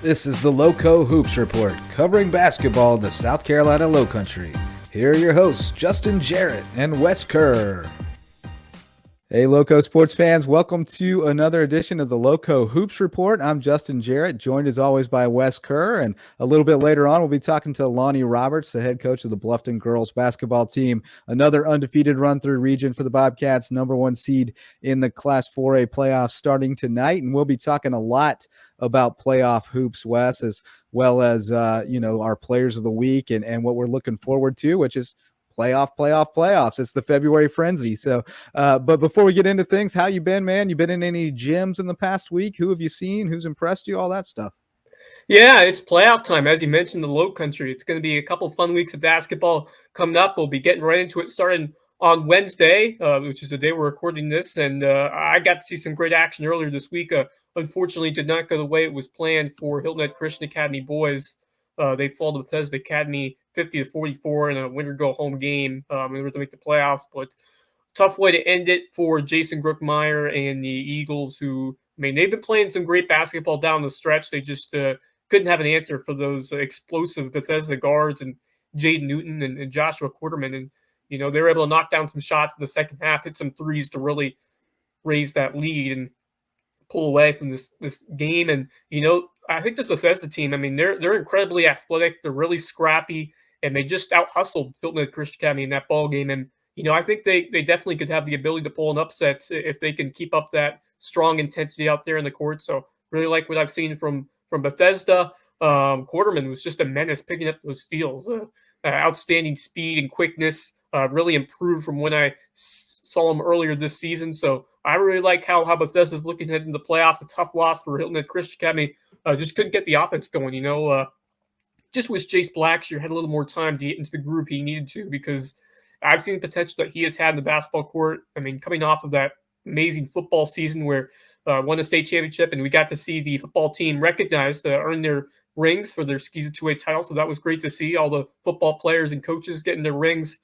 This is the Lowco Hoops Report, covering basketball in the South Carolina Lowcountry. Here are your hosts, Justin Jarrett and Wes Kerr. Hey, Lowco sports fans, welcome to another edition of the Lowco Hoops Report. I'm Justin Jarrett, joined as always by Wes Kerr, and a little bit later on, we'll be talking to Lonnie Roberts, the head coach of the Bluffton girls basketball team. Another undefeated run-through region for the Bobcats, number one seed in the Class 4A playoffs starting tonight, and we'll be talking a lot about playoff hoops, Wes, as well as our players of the week and what we're looking forward to, which is playoffs. It's the February frenzy. So, but before we get into things, how you been, man? You been in any gyms in the past week? Who have you seen? Who's impressed you? All that stuff. Yeah, it's playoff time. As you mentioned, the Low Country. It's going to be a couple fun weeks of basketball coming up. We'll be getting right into it starting on Wednesday, which is the day we're recording this. And I got to see some great action earlier this week. Unfortunately, did not go the way it was planned for Hilton Head Christian Academy boys. They fall to Bethesda Academy 50-44 in a winner-go-home game in order to make the playoffs. But tough way to end it for Jason Brookmeyer and the Eagles, who, I mean, they've been playing some great basketball down the stretch. They just couldn't have an answer for those explosive Bethesda guards and Jaden Newton and Joshua Quarterman. And, they were able to knock down some shots in the second half, hit some threes to really raise that lead and pull away from this game. And, I think this Bethesda team, I mean, they're incredibly athletic. They're really scrappy, and they just out-hustled Hilton Head Christian Academy in that ball game. And, I think they definitely could have the ability to pull an upset if they can keep up that strong intensity out there in the court. So really like what I've seen from Bethesda. Quarterman was just a menace picking up those steals. Outstanding speed and quickness, really improved from when I saw him earlier this season. So I really like how Bethesda's looking ahead in the playoffs. A tough loss for Hilton Head Christian Academy. Just couldn't get the offense going, just wish Jace Blackshear had a little more time to get into the groove he needed to, because I've seen the potential that he has had in the basketball court. I mean, coming off of that amazing football season where won the state championship, and we got to see the football team recognized, earn their rings for their SCISA 2A title. So that was great to see all the football players and coaches getting their rings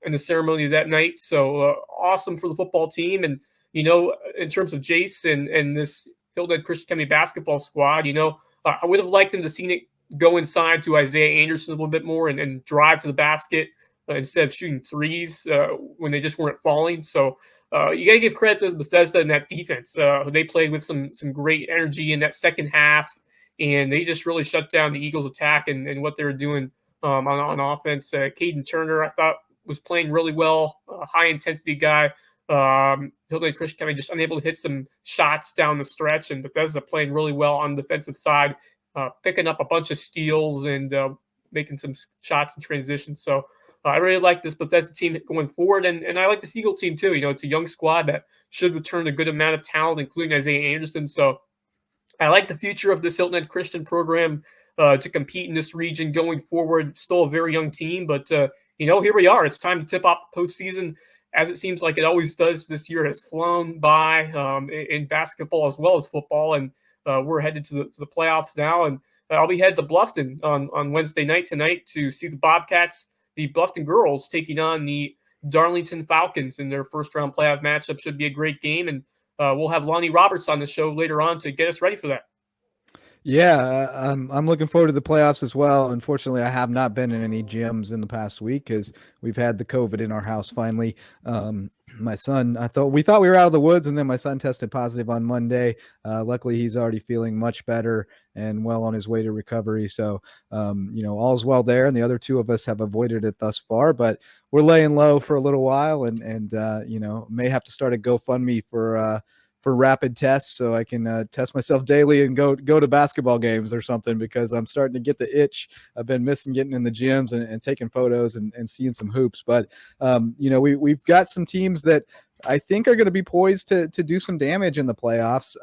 in the ceremony that night. So awesome for the football team. And, in terms of Jace and this Hilton Head Christian Academy basketball squad, I would have liked them to seen it go inside to Isaiah Anderson a little bit more and drive to the basket instead of shooting threes when they just weren't falling. So you got to give credit to Bethesda and that defense. They played with some great energy in that second half, and they just really shut down the Eagles' attack and what they were doing on offense. Caden Turner, I thought, was playing really well, high-intensity guy. Hilton Head Christian Academy just unable to hit some shots down the stretch, and Bethesda playing really well on the defensive side, picking up a bunch of steals and making some shots in transition. So I really like this Bethesda team going forward, and I like this Eagle team too. It's a young squad that should return a good amount of talent, including Isaiah Anderson. So I like the future of this Hilton Head Christian program to compete in this region going forward. Still a very young team, but here we are. It's time to tip off the postseason, as it seems like it always does. This year has flown by in basketball as well as football, and we're headed to the playoffs now. And I'll be headed to Bluffton on Wednesday night tonight to see the Bobcats, the Bluffton girls, taking on the Darlington Falcons in their first-round playoff matchup. Should be a great game, and we'll have Lonnie Roberts on the show later on to get us ready for that. Yeah, I'm looking forward to the playoffs as well. Unfortunately, I have not been in any gyms in the past week because we've had the COVID in our house finally. My son, we thought we were out of the woods, and then my son tested positive on Monday. Luckily, he's already feeling much better and well on his way to recovery. So, all's well there. And the other two of us have avoided it thus far, but we're laying low for a little while, and may have to start a GoFundMe for rapid tests so I can test myself daily and go to basketball games or something, because I'm starting to get the itch. I've been missing getting in the gyms and taking photos and seeing some hoops. But, we've got some teams that I think are going to be poised to do some damage in the playoffs,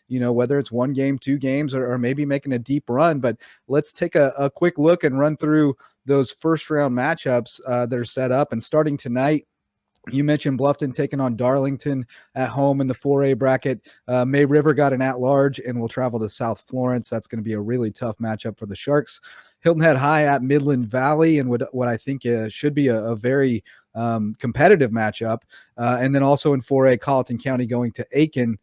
whether it's one game, two games, or maybe making a deep run. But let's take a quick look and run through those first round matchups that are set up. And starting tonight, you mentioned Bluffton taking on Darlington at home in the 4A bracket. May River got an at-large and will travel to South Florence. That's going to be a really tough matchup for the Sharks. Hilton Head High at Midland Valley, and what I think should be a very competitive matchup. And then also in 4A, Colleton County going to Aiken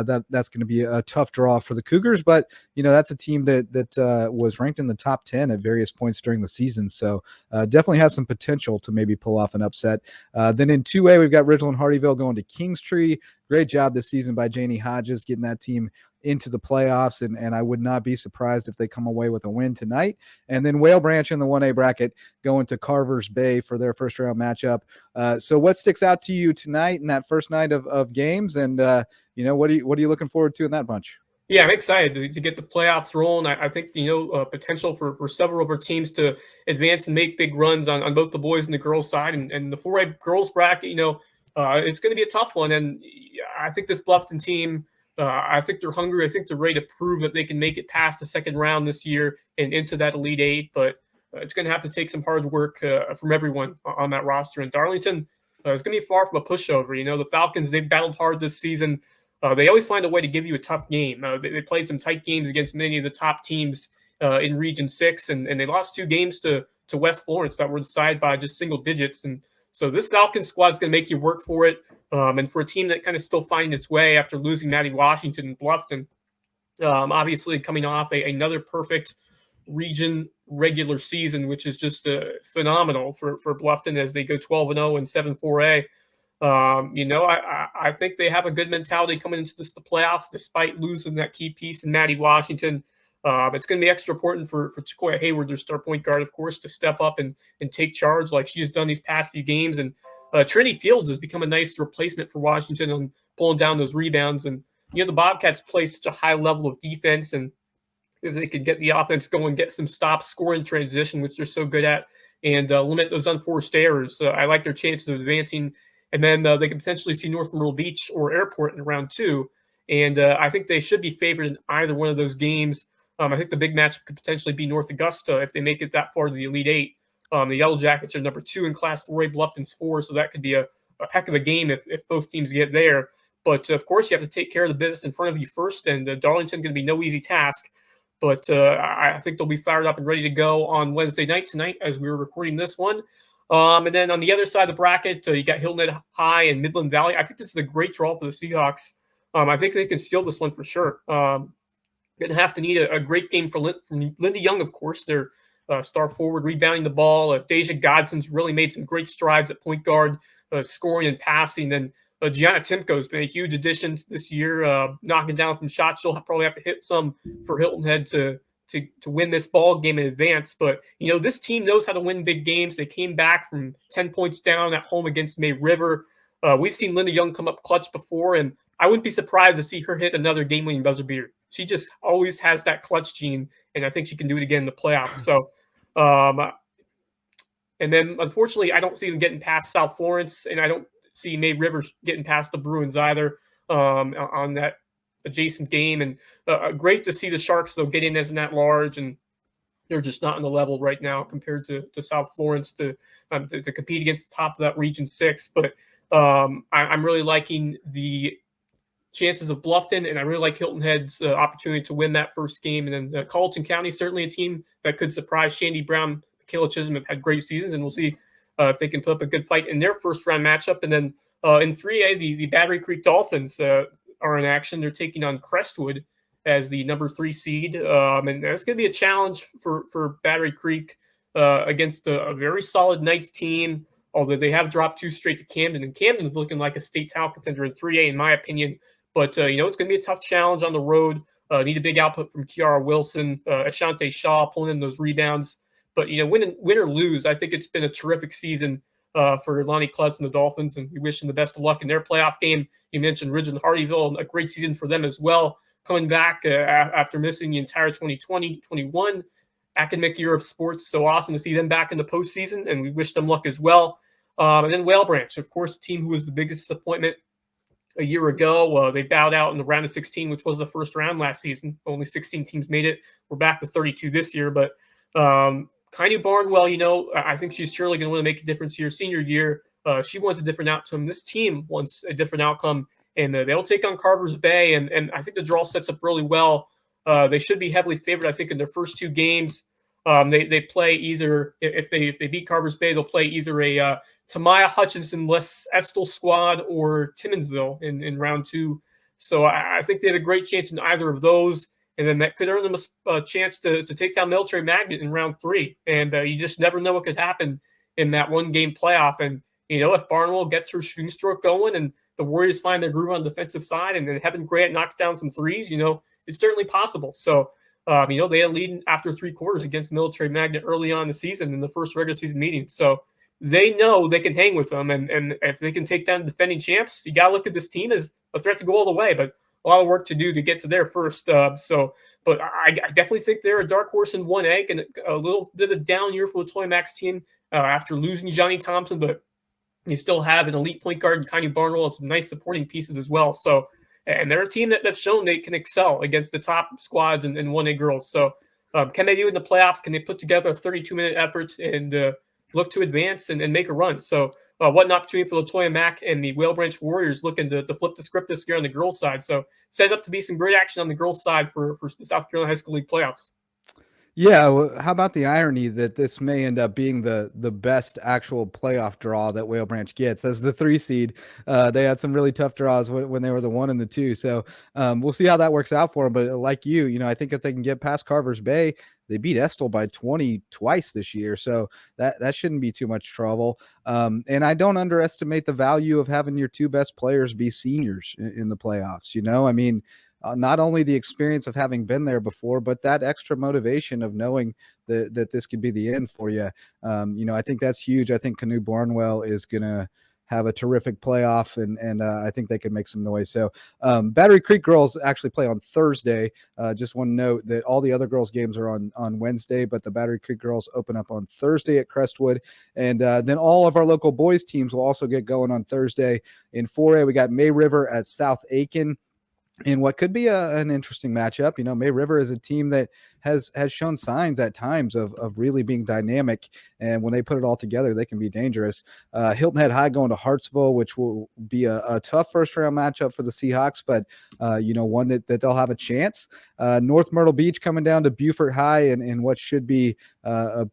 that's going to be a tough draw for the Cougars. But that's a team that was ranked in the top 10 at various points during the season, so definitely has some potential to maybe pull off an upset. Then in 2A, we've got Ridgeland Hardyville going to Kingstree. Great job this season by Janie Hodges getting that team into the playoffs, and I would not be surprised if they come away with a win tonight. And then Whale Branch in the 1A bracket going to Carver's Bay for their first round matchup. So what sticks out to you tonight in that first night of games, and what are you looking forward to in that bunch? Yeah, I'm excited to get the playoffs rolling. I think, potential for several of our teams to advance and make big runs on both the boys and the girls side. And the 4A girls bracket, it's going to be a tough one. And I think this Bluffton team, I think they're hungry. I think they're ready to prove that they can make it past the second round this year and into that Elite Eight. But it's going to have to take some hard work from everyone on that roster. And Darlington is going to be far from a pushover. The Falcons, they've battled hard this season. They always find a way to give you a tough game. They played some tight games against many of the top teams in Region 6, and they lost 2 games to West Florence that were decided by just single digits. And so this Falcons squad is going to make you work for it. And for a team that kind of still finding its way after losing Maddie Washington and Bluffton, obviously coming off another perfect region regular season, which is just phenomenal for Bluffton as they go 12-0 and 7-4A. I think they have a good mentality coming into the playoffs, despite losing that key piece in Maddie Washington. It's going to be extra important for Chicoya Hayward, their star point guard, of course, to step up and take charge like she's done these past few games. And Trinity Fields has become a nice replacement for Washington on pulling down those rebounds. And, the Bobcats play such a high level of defense, and if they could get the offense going, get some stops, score in transition, which they're so good at, and limit those unforced errors, I like their chances of advancing. And then they could potentially see North Myrtle Beach or Airport in round 2. And I think they should be favored in either one of those games. I think the big match could potentially be North Augusta if they make it that far to the Elite Eight. The Yellow Jackets are number 2 in Class 4A, Bluffton's 4, so that could be a heck of a game if both teams get there. But, of course, you have to take care of the business in front of you first, and Darlington going to be no easy task. But I think they'll be fired up and ready to go on Wednesday night tonight as we were recording this one. And then on the other side of the bracket, you got Hilton Head High and Midland Valley. I think this is a great draw for the Seahawks. I think they can steal this one for sure. Going to have to need a great game from Linda Young, of course. Their star forward, rebounding the ball. Deja Godson's really made some great strides at point guard, scoring and passing. And Gianna Timko has been a huge addition this year, knocking down some shots. She'll probably have to hit some for Hilton Head to win this ball game in advance. But, this team knows how to win big games. They came back from 10 points down at home against May River. We've seen Linda Young come up clutch before, and I wouldn't be surprised to see her hit another game-winning buzzer beater. She just always has that clutch gene, and I think she can do it again in the playoffs. So, and then, unfortunately, I don't see them getting past South Florence, and I don't see May River getting past the Bruins either on that adjacent game. And great to see the Sharks, though, get in as an at-large, and they're just not on the level right now compared to South Florence to compete against the top of that Region 6. But I'm really liking the chances of Bluffton, and I really like Hilton Head's opportunity to win that first game. And then Colleton County, certainly a team that could surprise. Shandy Brown, Michaela Chisholm have had great seasons, and we'll see if they can put up a good fight in their first-round matchup. And then in 3A, the Battery Creek Dolphins are in action. They're taking on Crestwood as the number 3 seed. And that's going to be a challenge for Battery Creek against a very solid Knights team, although they have dropped 2 straight to Camden. And Camden's looking like a state title contender in 3A, in my opinion. But, it's going to be a tough challenge on the road. Need a big output from Kiara Wilson, Ashante Shaw pulling in those rebounds. But, win or lose, I think it's been a terrific season for Lonnie Klutz and the Dolphins, and we wish them the best of luck in their playoff game. You mentioned Ridgeland Hardyville, a great season for them as well, coming back after missing the entire 2020-21 academic year of sports. So awesome to see them back in the postseason, and we wish them luck as well. And then Whale Branch, of course, the team who was the biggest disappointment a year ago. They bowed out in the round of 16, which was the first round last season. Only 16 teams made it. We're back to 32 this year, but Kainu Barnwell, I think she's surely going to want to make a difference here. Senior year, she wants a different outcome. This team wants a different outcome, and they'll take on Carver's Bay, and I think the draw sets up really well. They should be heavily favored, I think, in their first 2 games. They play either, if they beat Carver's Bay, they'll play either a Tamaya Hutchinson-less Estill squad or Timmonsville in round 2. So I think they have a great chance in either of those. And then that could earn them a chance to take down Military Magnet in round 3. And you just never know what could happen in that one-game playoff. And, if Barnwell gets her shooting stroke going and the Warriors find their groove on the defensive side and then Heaven Grant knocks down some threes, it's certainly possible. So, they had a lead after 3 quarters against Military Magnet early on in the season in the first regular season meeting. So they know they can hang with them. And if they can take down the defending champs, you got to look at this team as a threat to go all the way. But a lot of work to do to get to there first. But I definitely think they're a dark horse in 1A and a little bit of a down year for the Toy Max team after losing Johnny Thompson. But you still have an elite point guard in Kanye Barnwell and some nice supporting pieces as well. So, and they're a team that's shown they can excel against the top squads and 1A girls. So, can they do it in the playoffs? Can they put together a 32-minute effort and look to advance and make a run? So, what an opportunity for Latoya Mack and the Whale Branch Warriors looking to flip the script this year on the girls' side. So, set up to be some great action on the girls' side for the South Carolina High School League playoffs. Yeah, well, how about the irony that this may end up being the best actual playoff draw that Whale Branch gets as the 3 seed? They had some really tough draws when they were the 1 and the 2. So we'll see how that works out for them. But like I think if they can get past Carver's Bay, they beat Estill by 20 twice this year. So that shouldn't be too much trouble. And I don't underestimate the value of having your 2 best players be seniors in the playoffs. I mean, not only the experience of having been there before, but that extra motivation of knowing that this could be the end for you. I think that's huge. I think Canoe Barnwell is going to have a terrific playoff, and I think they could make some noise. So Battery Creek girls actually play on Thursday. Just want to note that all the other girls' games are on Wednesday, but the Battery Creek girls open up on Thursday at Crestwood. And then all of our local boys teams will also get going on Thursday. In 4A, we got May River at South Aiken in what could be an interesting matchup. May River is a team that has shown signs at times of really being dynamic, and when they put it all together, they can be dangerous. Hilton Head High going to Hartsville, which will be a tough first round matchup for the Seahawks, but one that they'll have a chance. North Myrtle Beach coming down to Beaufort High in what should be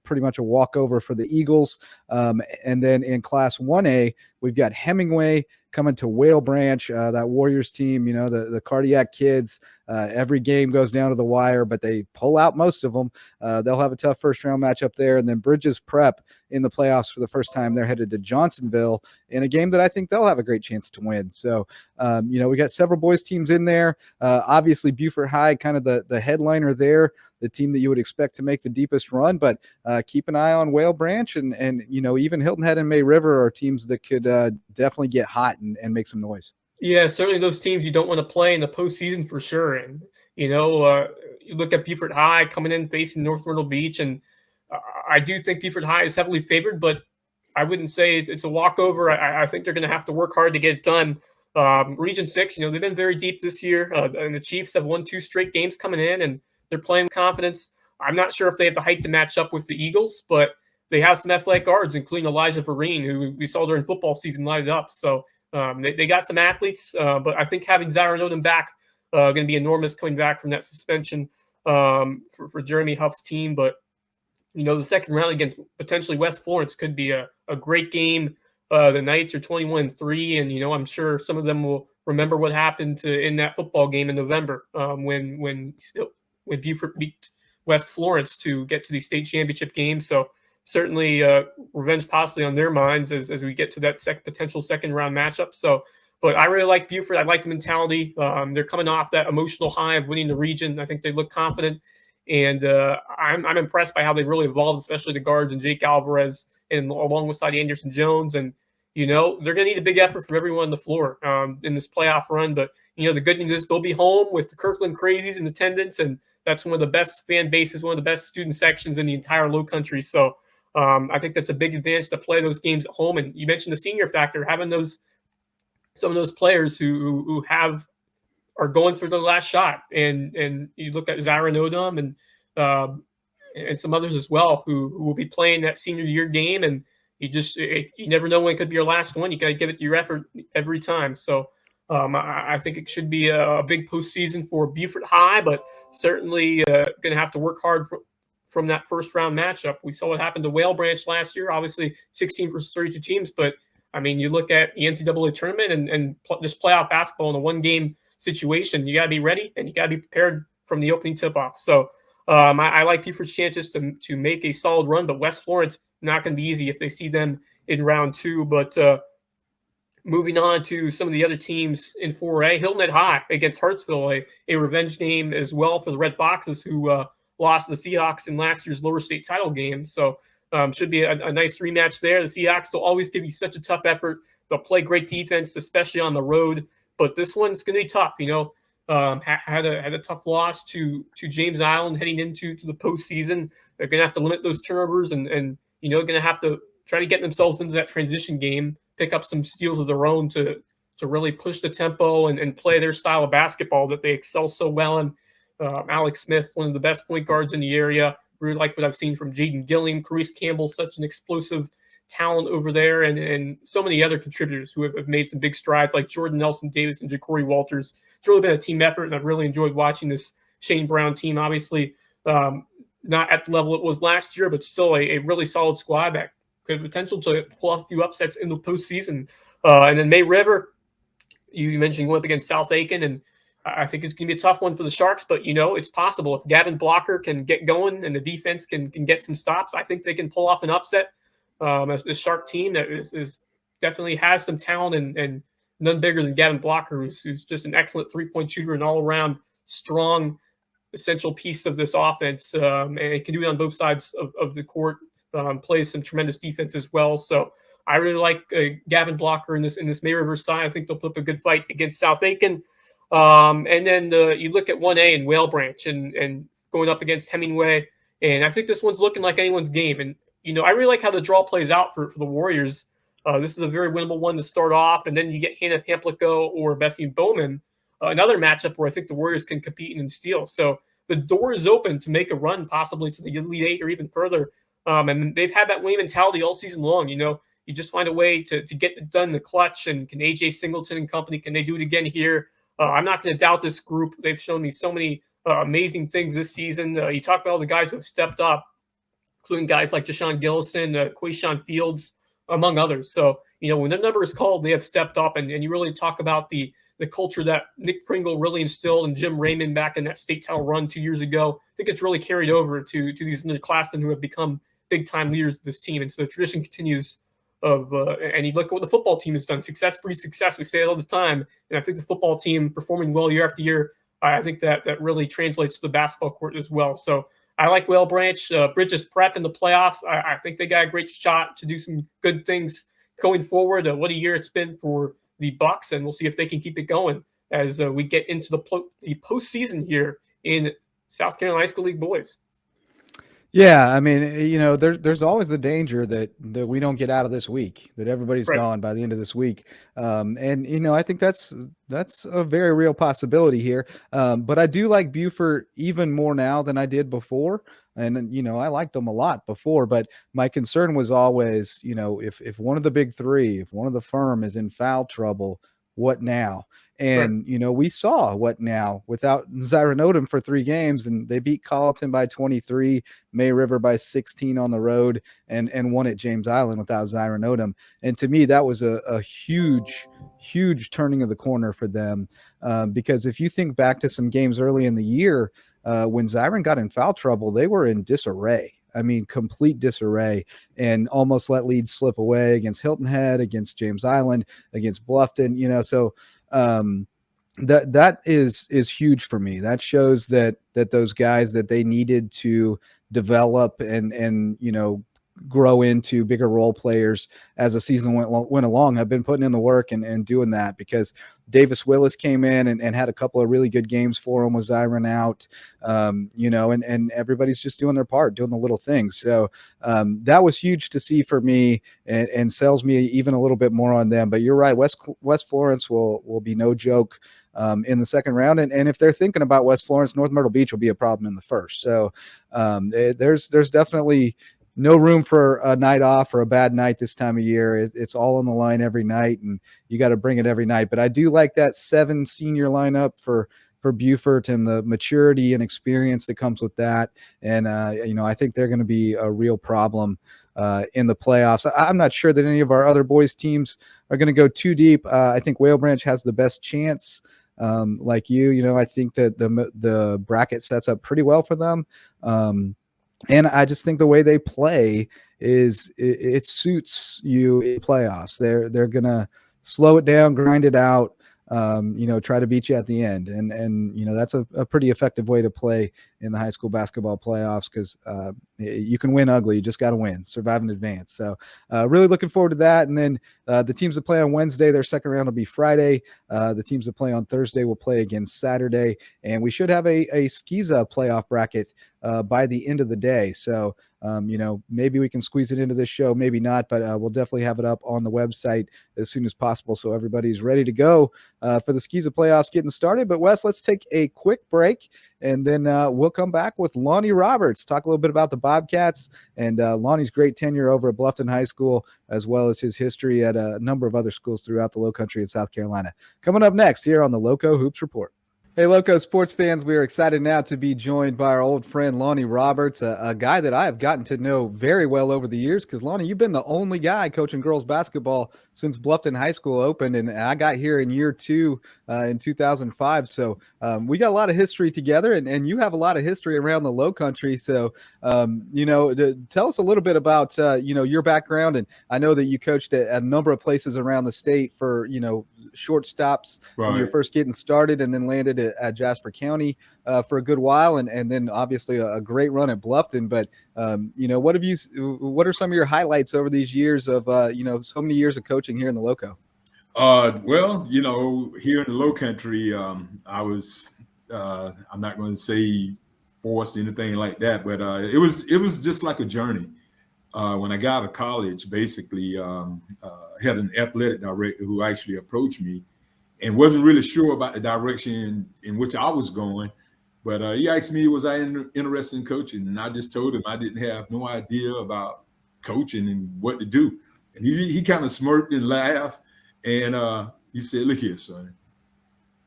pretty much a walkover for the Eagles. And then in Class 1A, we've got Hemingway coming to Whale Branch, that Warriors team, the cardiac kids. Every game goes down to the wire, but they pull out most of them. They'll have a tough first round matchup there. And then Bridges Prep in the playoffs for the first time. They're headed to Johnsonville in a game that I think they'll have a great chance to win. So, we got several boys teams in there. Obviously, Beaufort High, kind of the headliner there, the team that you would expect to make the deepest run. But keep an eye on Whale Branch and even Hilton Head and May River are teams that could definitely get hot and make some noise. Yeah, certainly those teams you don't want to play in the postseason for sure. And, you look at Beaufort High coming in facing North Myrtle Beach, and I do think Beaufort High is heavily favored, but I wouldn't say it's a walkover. I think they're going to have to work hard to get it done. Region 6, they've been very deep this year, and the Chiefs have won 2 straight games coming in, and they're playing with confidence. I'm not sure if they have the height to match up with the Eagles, but they have some athletic guards, including Elijah Vereen, who we saw during football season light it up. So they got some athletes, but I think having Zara Noden back going to be enormous coming back from that suspension for Jeremy Huff's team. But, the second round against potentially West Florence could be a great game. The Knights are 21-3, and, I'm sure some of them will remember what happened in that football game in November when Beaufort beat West Florence to get to the state championship game. So certainly revenge possibly on their minds as we get to that potential second round matchup. So, but I really like Beaufort. I like the mentality. They're coming off that emotional high of winning the region. I think they look confident, and I'm impressed by how they really evolved, especially the guards and Jake Alvarez and along with Anderson Jones. And they're going to need a big effort from everyone on the floor in this playoff run. But the good news is they'll be home with the Kirkland Crazies in attendance, and that's one of the best fan bases, one of the best student sections in the entire Low Country. So I think that's a big advantage to play those games at home. And you mentioned the senior factor, having some of those players who are going for the last shot. And you look at Zara Nodum and some others as well who will be playing that senior year game. And you never know when it could be your last one. You got to give it your effort every time. So I think it should be a big postseason for Beaufort High, but certainly going to have to work hard from that first round matchup. We saw what happened to Whale Branch last year, obviously 16 versus 32 teams. But I mean, you look at the NCAA tournament and just playoff basketball in a one game situation. You got to be ready and you got to be prepared from the opening tip-off. So I like Buford's chances to make a solid run, but West Florence not going to be easy if they see them in round 2. But moving on to some of the other teams in 4A, Hilton Head High against Hartsville, a revenge game as well for the Red Foxes, who lost to the Seahawks in last year's lower state title game. So should be a nice rematch there. The Seahawks will always give you such a tough effort. They'll play great defense, especially on the road. But this one's going to be tough. Had a tough loss to James Island heading into the postseason. They're going to have to limit those turnovers and going to have to try to get themselves into that transition game, pick up some steals of their own to really push the tempo and play their style of basketball that they excel so well in. Alex Smith, one of the best point guards in the area. Really like what I've seen from Jaden Gilliam. Carice Campbell, such an explosive talent over there, and so many other contributors who have made some big strides, like Jordan Nelson Davis and Ja'Cory Walters. It's really been a team effort, and I've really enjoyed watching this Shane Brown team. Obviously, not at the level it was last year, but still a really solid squad that could have potential to pull off a few upsets in the postseason. And then May River, you mentioned going up against South Aiken, and I think it's going to be a tough one for the Sharks, but, it's possible. If Gavin Blocker can get going and the defense can get some stops, I think they can pull off an upset. A Shark team that is definitely has some talent and none bigger than Gavin Blocker, who's just an excellent three-point shooter and all-around strong, essential piece of this offense, and can do it on both sides of the court. Plays some tremendous defense as well. So I really like Gavin Blocker in this May River side. I think they'll put up a good fight against South Aiken. And then you look at 1A and Whale Branch and going up against Hemingway. And I think this one's looking like anyone's game. And, I really like how the draw plays out for the Warriors. This is a very winnable one to start off. And then you get Hannah Pamplico or Bethany Bowman, another matchup where I think the Warriors can compete and steal. So the door is open to make a run possibly to the Elite Eight or even further. And they've had that winning mentality all season long. You just find a way to get it done in the clutch. And can AJ Singleton and company, can they do it again here? I'm not going to doubt this group. They've shown me so many amazing things this season. You talk about all the guys who have stepped up, including guys like Deshaun Gillison, Quayshawn Fields, among others. So, when their number is called, they have stepped up. And you really talk about the culture that Nick Pringle really instilled and Jim Raymond back in that state title run 2 years ago. I think it's really carried over to these underclassmen who have become big-time leaders of this team. And so the tradition continues and you look at what the football team has done. Success breeds success. We say it all the time. And I think the football team performing well year after year, I think that really translates to the basketball court as well. So I like Whale Branch. Bridges Prep in the playoffs. I think they got a great shot to do some good things going forward. What a year it's been for the Bucks, and we'll see if they can keep it going as we get into the postseason here in South Carolina High School League boys. Yeah, I mean, there's always the danger that we don't get out of this week, that everybody's Right. gone by the end of this week. And I think that's a very real possibility here. But I do like Buford even more now than I did before. And, I liked them a lot before, but my concern was always, if one of the big three, if one of the firm is in foul trouble, what now? And, we saw what now without Zyron Odom for 3 games, and they beat Colleton by 23, May River by 16 on the road, and won at James Island without Zyron Odom. And to me, that was a huge, huge turning of the corner for them. Because if you think back to some games early in the year, when Zyron got in foul trouble, they were in disarray. I mean, complete disarray, and almost let leads slip away against Hilton Head, against James Island, against Bluffton, so that is huge for me. That shows that those guys that they needed to develop and grow into bigger role players as the season went along have been putting in the work and doing that, because Davis Willis came in and had a couple of really good games for him with Zyron out, and everybody's just doing their part, doing the little things. So that was huge to see for me, and sells me even a little bit more on them. But you're right, West Florence will be no joke in the second round. And if they're thinking about West Florence, North Myrtle Beach will be a problem in the first. So there's definitely no room for a night off or a bad night this time of year. It's all on the line every night, and you got to bring it every night. But I do like that 7 senior lineup for Buford and the maturity and experience that comes with that. And, I think they're going to be a real problem in the playoffs. I'm not sure that any of our other boys teams are going to go too deep. I think Whale Branch has the best chance like you, I think that the bracket sets up pretty well for them. And I just think the way they play it suits you in playoffs. They're gonna slow it down, grind it out, try to beat you at the end. And that's a pretty effective way to play in the high school basketball playoffs, because you can win ugly. You just got to win, survive in advance. So really looking forward to that. And then the teams that play on Wednesday, their second round will be Friday. The teams that play on Thursday will play again Saturday. And we should have a Skiza playoff bracket by the end of the day. So, maybe we can squeeze it into this show, maybe not, but we'll definitely have it up on the website as soon as possible, so everybody's ready to go for the Skiza playoffs getting started. But Wes, let's take a quick break, and then we'll come back with Lonnie Roberts, talk a little bit about the Bobcats and Lonnie's great tenure over at Bluffton High School, as well as his history at a number of other schools throughout the Low Country in South Carolina. Coming up next here on the Lowco Hoops Report. Hey, Lowco sports fans, we are excited now to be joined by our old friend Lonnie Roberts, a guy that I have gotten to know very well over the years, because, Lonnie, you've been the only guy coaching girls basketball since Bluffton High School opened, and I got here in year 2 in 2005. So we got a lot of history together, and you have a lot of history around the Low Country. So, tell us a little bit about, your background. And I know that you coached at a number of places around the state for, short stops when you were first getting started, and then landed at Jasper County for a good while, and then obviously a great run at Bluffton. But what are some of your highlights over these years of so many years of coaching here in the Loco? Well, here in the Low Country, I was I'm not going to say forced anything like that, but it was just like a journey. When I got out of college, basically, had an athletic director who actually approached me and wasn't really sure about the direction in which I was going. But he asked me, was I interested in coaching? And I just told him I didn't have no idea about coaching and what to do. And he kind of smirked and laughed. And he said, look here, son,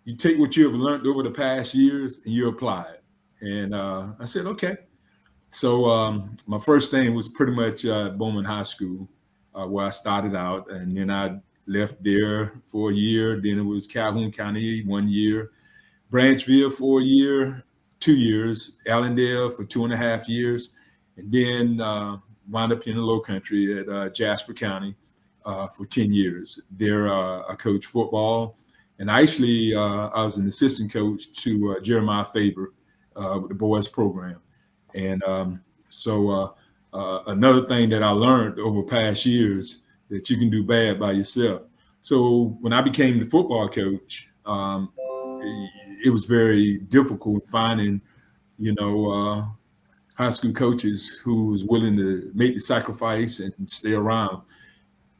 you take what you have learned over the past years and you apply it. And I said, okay. So my first thing was pretty much Bowman High School, where I started out. And then I left there for a year. Then it was Calhoun County 1 year, Branchville for a year, 2 years, Allendale for 2.5 years, and then wound up in the Low Country at Jasper County for 10 years. There I coached football, and actually I was an assistant coach to Jeremiah Faber with the boys program. And so another thing that I learned over past years, that you can do bad by yourself. So when I became the football coach, it was very difficult finding, high school coaches who was willing to make the sacrifice and stay around.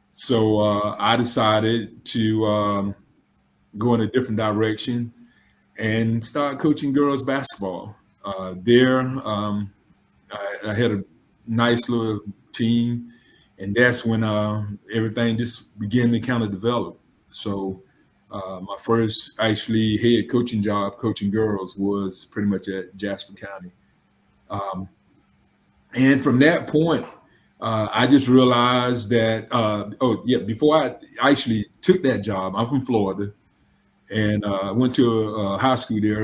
So I decided to go in a different direction and start coaching girls basketball. There, I had a nice little team, and that's when everything just began to kind of develop. So my first actually head coaching job, coaching girls, was pretty much at Jasper County. And from that point, I just realized that, before I actually took that job, I'm from Florida, and I went to a high school there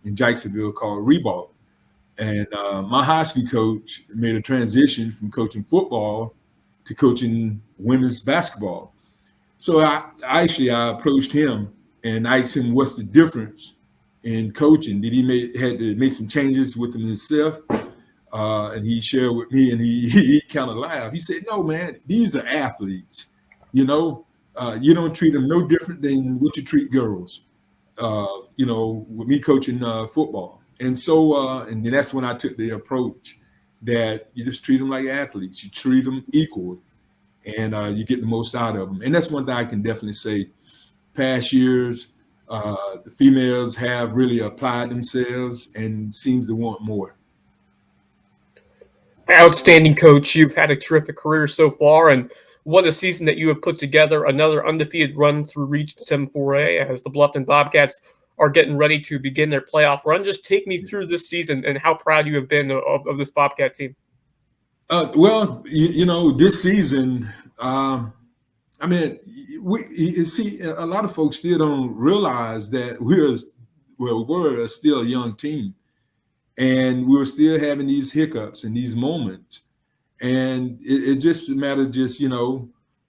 in Jacksonville called Reebok. And my high school coach made a transition from coaching football to coaching women's basketball. So I approached him and asked him, what's the difference in coaching? Did he had to make some changes within himself? And he shared with me, and he kind of laughed. He said, no, man, these are athletes. You don't treat them no different than what you treat girls, with me coaching football. And so, and then that's when I took the approach that you just treat them like athletes. You treat them equal, and you get the most out of them. And that's one thing I can definitely say. Past years, the females have really applied themselves and seems to want more. Outstanding coach. You've had a terrific career so far, and what a season that you have put together. Another undefeated run through Region 7-4A as the Bluffton Bobcats are getting ready to begin their playoff run. Just take me through this season and how proud you have been of this Bobcat team. Well, this season, I mean, you see, a lot of folks still don't realize that we're still a young team, and we're still having these hiccups and these moments, and it just a matter of just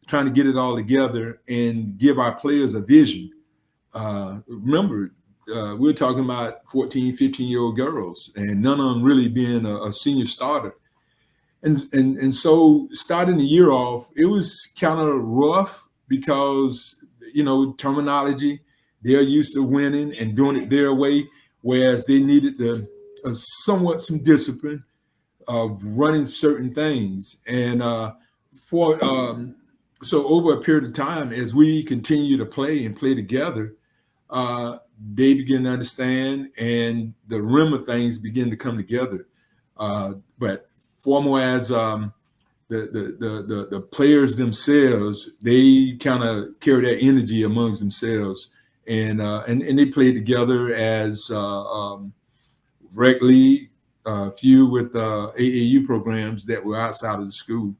trying to get it all together and give our players a vision. Remember, we're talking about 14, 15-year-old girls, and none of them really being a senior starter. And so starting the year off, it was kind of rough because, terminology, they're used to winning and doing it their way, whereas they needed some discipline of running certain things. And for so over a period of time, as we continue to play and play together, they begin to understand, and the rim of things begin to come together. But formal as the players themselves, they kind of carry that energy amongst themselves, and they play together as rec league, few with AAU programs that were outside of the school.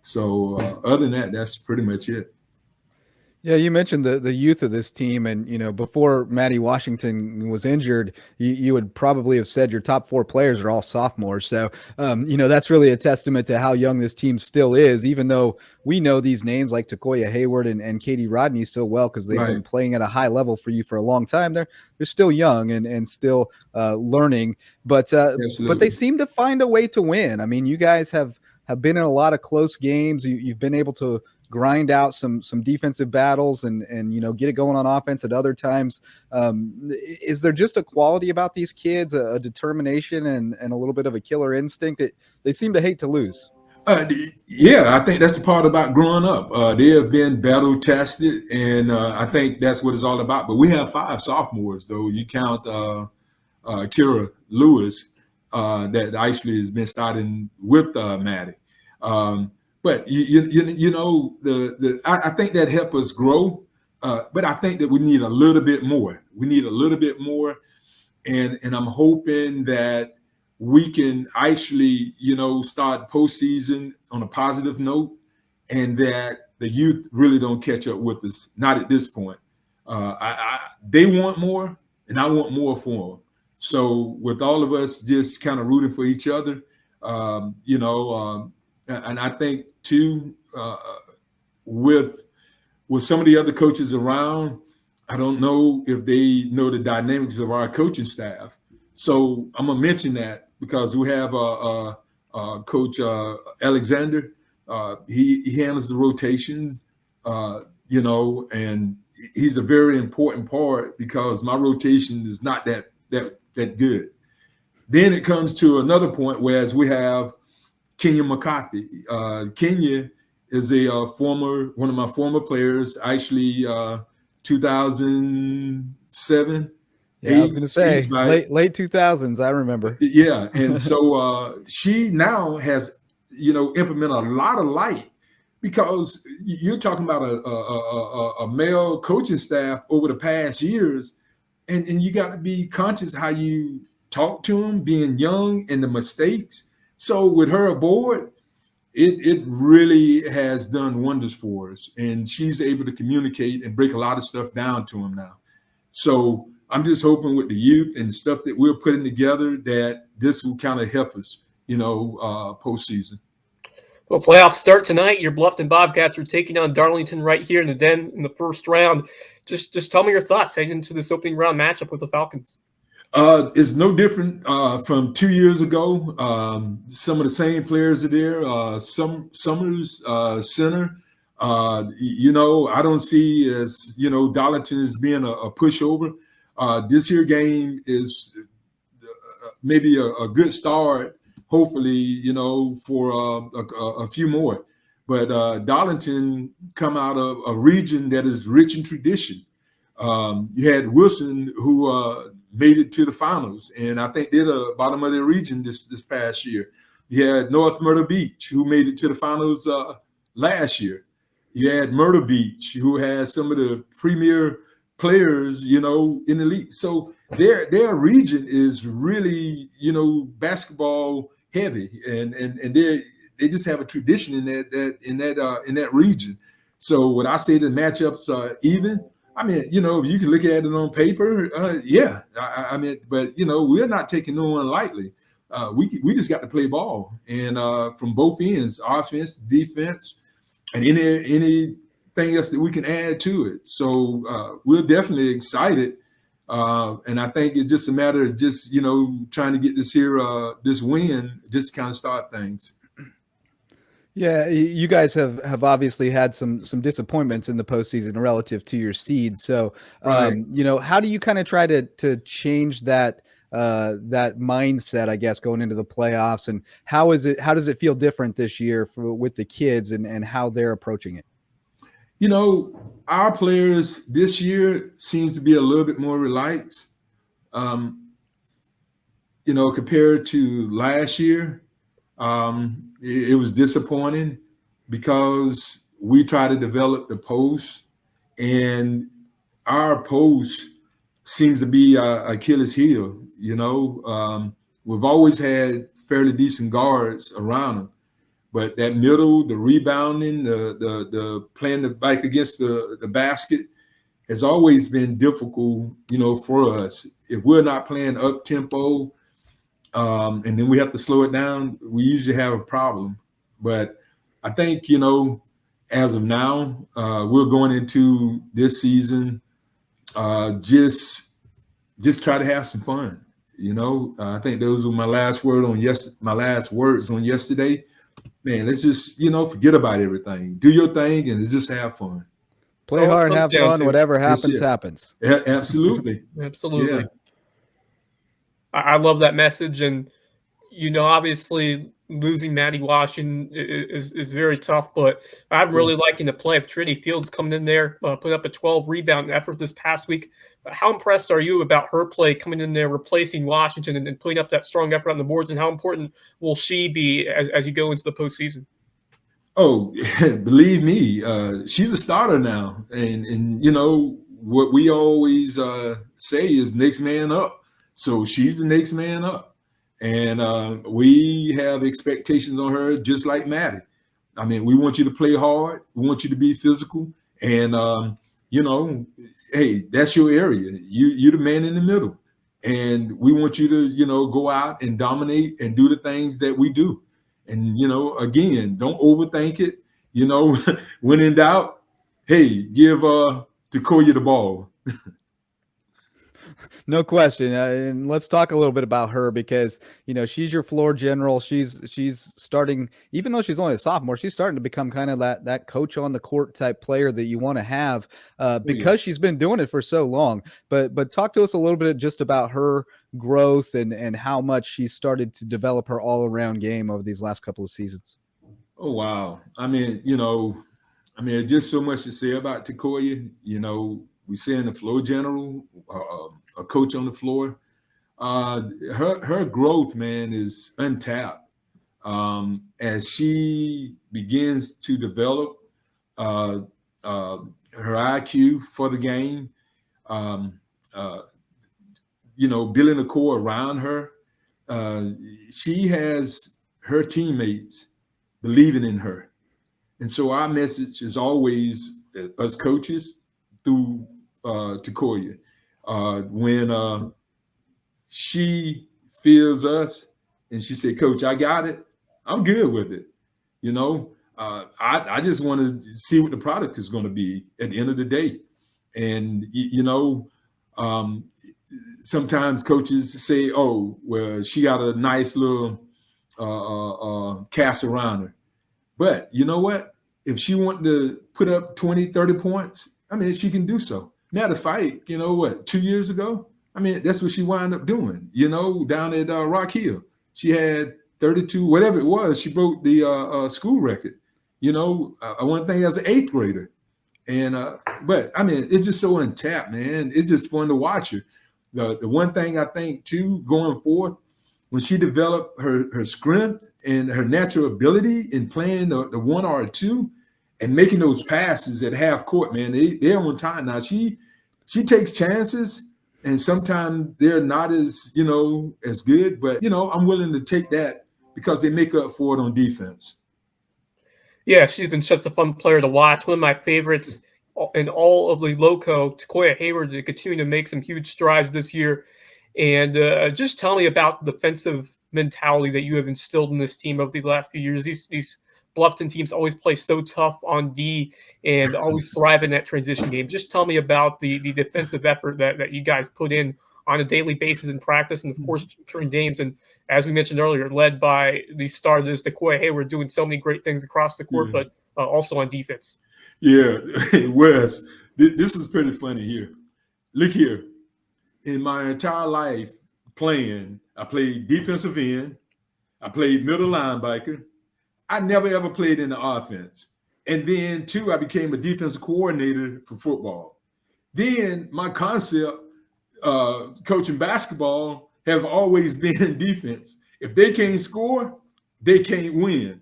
So other than that, that's pretty much it. Yeah, you mentioned the youth of this team, and before Maddie Washington was injured, you would probably have said your top 4 players are all sophomores. So, that's really a testament to how young this team still is. Even though we know these names like Takoya Hayward and Katie Rodney so well because they've been playing at a high level for you for a long time. They're still young and still learning, but they seem to find a way to win. I mean, you guys have been in a lot of close games. You've been able to grind out some defensive battles and get it going on offense at other times. Is there just a quality about these kids, a determination and a little bit of a killer instinct that they seem to hate to lose? Yeah, I think that's the part about growing up. They have been battle tested, and I think that's what it's all about. But we have 5 sophomores, though. You count Kira Lewis, that actually has been starting with Maddie. But I think that helped us grow. But I think that we need a little bit more. We need a little bit more, and I'm hoping that we can actually, start postseason on a positive note, and that the youth really don't catch up with us. Not at this point. They want more, and I want more for them. So with all of us just kind of rooting for each other, and I think too, with some of the other coaches around, I don't know if they know the dynamics of our coaching staff. So I'm gonna mention that because we have Coach Alexander. He handles the rotations, and he's a very important part because my rotation is not that good. Then it comes to another point, whereas we have Kenya McCarthy. Kenya is one of my former players, actually 2007. Yeah, I was going to say late 2000s. I remember. Yeah, and so she now has implemented a lot of light, because you're talking about a male coaching staff over the past years, and you got to be conscious how you talk to them, being young, and the mistakes. So with her aboard, it really has done wonders for us, and she's able to communicate and break a lot of stuff down to them now. So I'm just hoping with the youth and the stuff that we're putting together that this will kind of help us, postseason. Well, playoffs start tonight. Your Bluffton Bobcats are taking on Darlington right here in the Den in the first round. Just tell me your thoughts heading into this opening round matchup with the Falcons. It's no different from 2 years ago. Some of the same players are there. Summers, center. I don't see as Darlington as being a pushover. This year game is maybe a good start, hopefully, for a few more. But Darlington come out of a region that is rich in tradition. You had Wilson, who made it to the finals, and I think they're the bottom of their region this past year. You had North Myrtle Beach, who made it to the finals last year. You had Myrtle Beach, who has some of the premier players, in the league. So their region is really, basketball heavy, and they just have a tradition in that region. So when I say the matchups are even, I mean, you know, if you can look at it on paper, yeah. I mean, but, you know, we're not taking no one lightly. We just got to play ball. And from both ends, offense, defense, and anything else that we can add to it. So we're definitely excited. And I think it's just a matter of just, you know, trying to get this win, just to kind of start things. Yeah, you guys have obviously had some disappointments in the postseason relative to your seed. So, Right. you know, how do you kind of try to change that that mindset, I guess, going into the playoffs, and how does it feel different this year with the kids and how they're approaching it? You know, our players this year seems to be a little bit more relaxed. You know, compared to last year, it was disappointing because we try to develop the post, and our post seems to be Achilles heel. You know, we've always had fairly decent guards around them, but that middle, the rebounding, the playing the back against the basket has always been difficult. You know, for us, if we're not playing up tempo, and then we have to slow it down, we usually have a problem. But I think, you know, as of now, we're going into this season just try to have some fun. You know, I think those were my last words on yesterday. Man, let's just, you know, forget about everything. Do your thing and let's just have fun. Play all it hard, comes have down fun. to. Whatever Yes, happens, yeah. happens. Yeah, absolutely. Absolutely. Yeah. I love that message. And, you know, obviously losing Matty Washington is very tough, but I'm really liking the play of Trinity Fields coming in there, putting up a 12 rebound effort this past week. How impressed are you about her play coming in there, replacing Washington and putting up that strong effort on the boards? And how important will she be as you go into the postseason? Oh, believe me, she's a starter now, and you know what we always say is next man up. So she's the next man up, and we have expectations on her just like Maddie. I mean, we want you to play hard, we want you to be physical, and you know, hey, that's your area. You're the man in the middle, and we want you to, you know, go out and dominate and do the things that we do. And, you know, again, don't overthink it. You know, when in doubt, hey, give Decoya the ball. No question. And let's talk a little bit about her because, you know, she's your floor general. She's starting, even though she's only a sophomore, she's starting to become kind of that coach on the court type player that you want to have because she's been doing it for so long. But talk to us a little bit just about her growth and how much she started to develop her all around game over these last couple of seasons. Oh, wow. I mean, you know, just so much to say about Decoya. You know, we say in the floor general, a coach on the floor. Her growth, man, is untapped. As she begins to develop her IQ for the game, you know, building a core around her, she has her teammates believing in her. And so our message is always, us coaches, through Decoya, when she feels us and she said, Coach, I got it, I'm good with it. You know, I just want to see what the product is going to be at the end of the day. And, you know, sometimes coaches say, oh, well, she got a nice little cast around her. But you know what? If she wanted to put up 20, 30 points, I mean, she can do so. Now the fight, you know what, 2 years ago? I mean, that's what she wound up doing, you know, down at Rock Hill. She had 32, whatever it was. She broke the school record, you know, one thing as an 8th grader. And but I mean, it's just so untapped, man. It's just fun to watch her. The one thing I think too, going forward, when she developed her strength and her natural ability in playing the 1 or 2 and making those passes at half court, man, they're on time now. She takes chances, and sometimes they're not as, you know, as good, but you know, I'm willing to take that because they make up for it on defense. Yeah, she's been such a fun player to watch. One of my favorites in all of the Lowco, Takoya Hayward, to continue to make some huge strides this year. And just tell me about the defensive mentality that you have instilled in this team over the last few years. These Bluffton teams always play so tough on D and always thrive in that transition game. Just tell me about the defensive effort that you guys put in on a daily basis in practice and, of course, during games. And as we mentioned earlier, led by the starters, Takoya Hayward, doing so many great things across the court, but also on defense. Yeah, Wes, this is pretty funny here. Look here. In my entire life playing, I played defensive end. I played middle linebacker. I never ever played in the offense. And then, too, I became a defensive coordinator for football. Then my concept, coaching basketball, have always been defense. If they can't score, they can't win.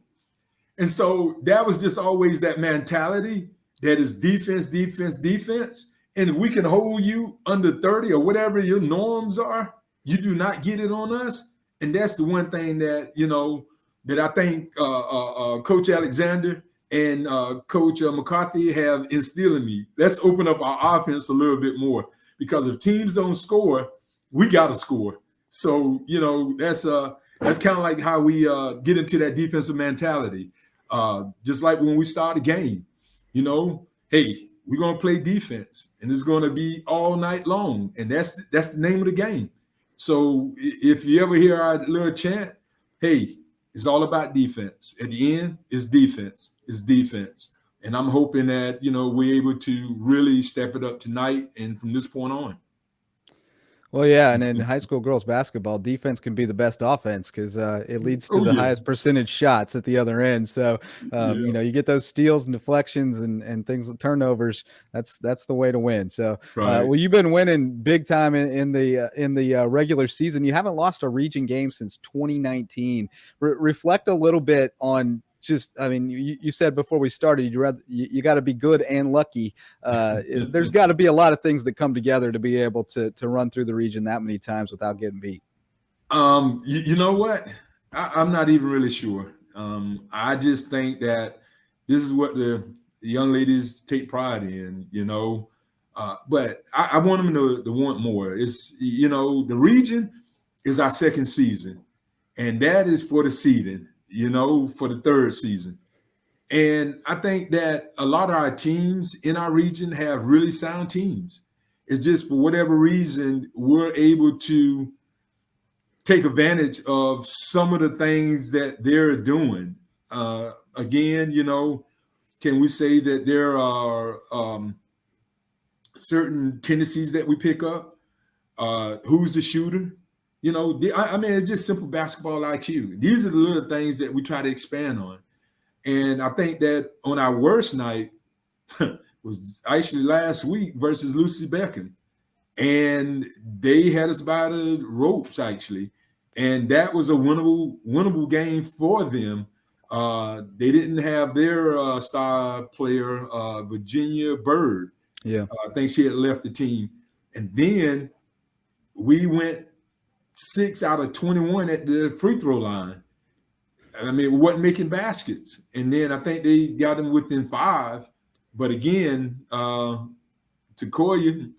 And so that was just always that mentality that is defense, defense, defense. And if we can hold you under 30 or whatever your norms are, you do not get it on us. And that's the one thing that, that I think Coach Alexander and Coach McCarthy have instilled in me. Let's open up our offense a little bit more, because if teams don't score, we got to score. So, that's kind of like how we get into that defensive mentality. Just like when we start a game, hey, we're going to play defense, and it's going to be all night long. And that's the name of the game. So if you ever hear our little chant, hey, it's all about defense. At the end, it's defense. It's defense. And I'm hoping that, we're able to really step it up tonight and from this point on. Well, yeah, and in high school girls basketball, defense can be the best offense because it leads to the highest percentage shots at the other end. So, you get those steals and deflections and things, turnovers. That's the way to win. So, well, you've been winning big time in the regular season. You haven't lost a region game since 2019. Reflect a little bit on. You said before we started, you got to be good and lucky. There's got to be a lot of things that come together to be able to run through the region that many times without getting beat. You know what? I'm not even really sure. I just think that this is what the young ladies take pride in, but I want them to want more. It's, the region is our second season, and that is for the seeding. For the third season. And I think that a lot of our teams in our region have really sound teams. It's just for whatever reason, we're able to take advantage of some of the things that they're doing. Again, can we say that there are certain tendencies that we pick up? Who's the shooter? It's just simple basketball IQ. These are the little things that we try to expand on. And I think that on our worst night was actually last week versus Lucy Beckham. And they had us by the ropes, actually. And that was a winnable game for them. They didn't have their star player, Virginia Bird. Yeah. I think she had left the team. And then we went 6 out of 21 at the free throw line. We wasn't making baskets. And then I think they got them within 5. But again, Takoya,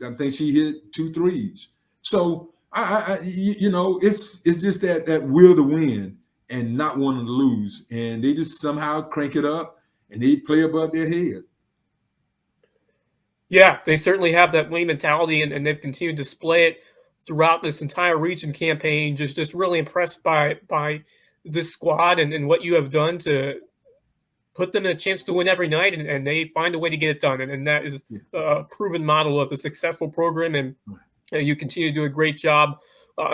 I think she hit 2 threes. So, it's just that will to win and not wanting to lose. And they just somehow crank it up and they play above their head. Yeah, they certainly have that winning mentality, and they've continued to display it throughout this entire region campaign. Just really impressed by this squad and what you have done to put them in a chance to win every night, and they find a way to get it done. And that is a proven model of a successful program, and you continue to do a great job.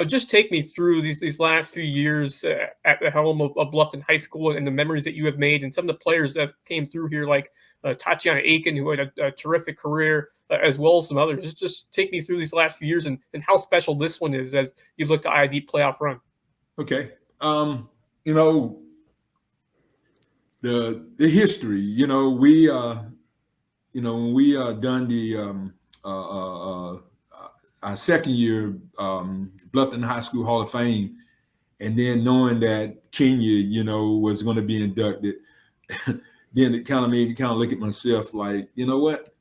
Just take me through these last few years at the helm of Bluffton High School and the memories that you have made, and some of the players that came through here, like Tatiana Aiken, who had a terrific career, as well as some others. Just take me through these last few years and how special this one is as you look to IID playoff run. Okay. The history, we when we done the our second year Bluffton High School Hall of Fame, and then knowing that Kenya, was going to be inducted, then it kind of made me kind of look at myself like, you know what?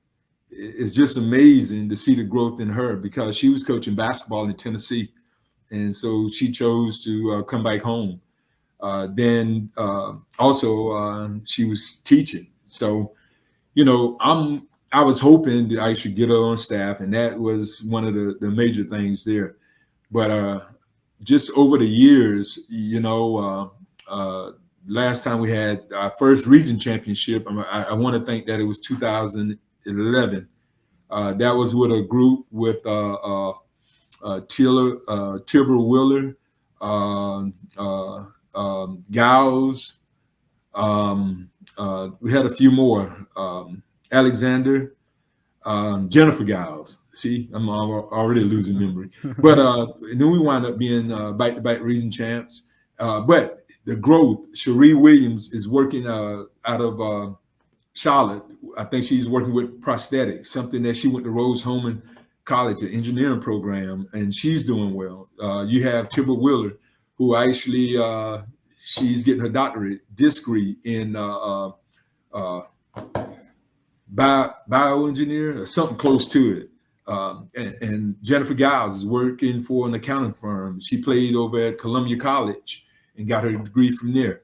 It's just amazing to see the growth in her, because she was coaching basketball in Tennessee. And so she chose to come back home. Then also she was teaching. So, you know, I was hoping that I should get her on staff, and that was one of the major things there. But just over the years, you know, last time we had our first region championship, I want to think that it was 2011. That was with a group with Tibber Willer, Giles. We had a few more. Alexander, Jennifer Giles. See, I'm already losing memory. But and then we wound up being back-to-back region champs. But the growth, Cherie Williams is working out of Charlotte. I think she's working with prosthetics, something that she went to Rose Holman College, an engineering program, and she's doing well. You have Tibber Willer, who actually she's getting her doctorate degree in bioengineer or something close to it. And Jennifer Giles is working for an accounting firm. She played over at Columbia College and got her degree from there.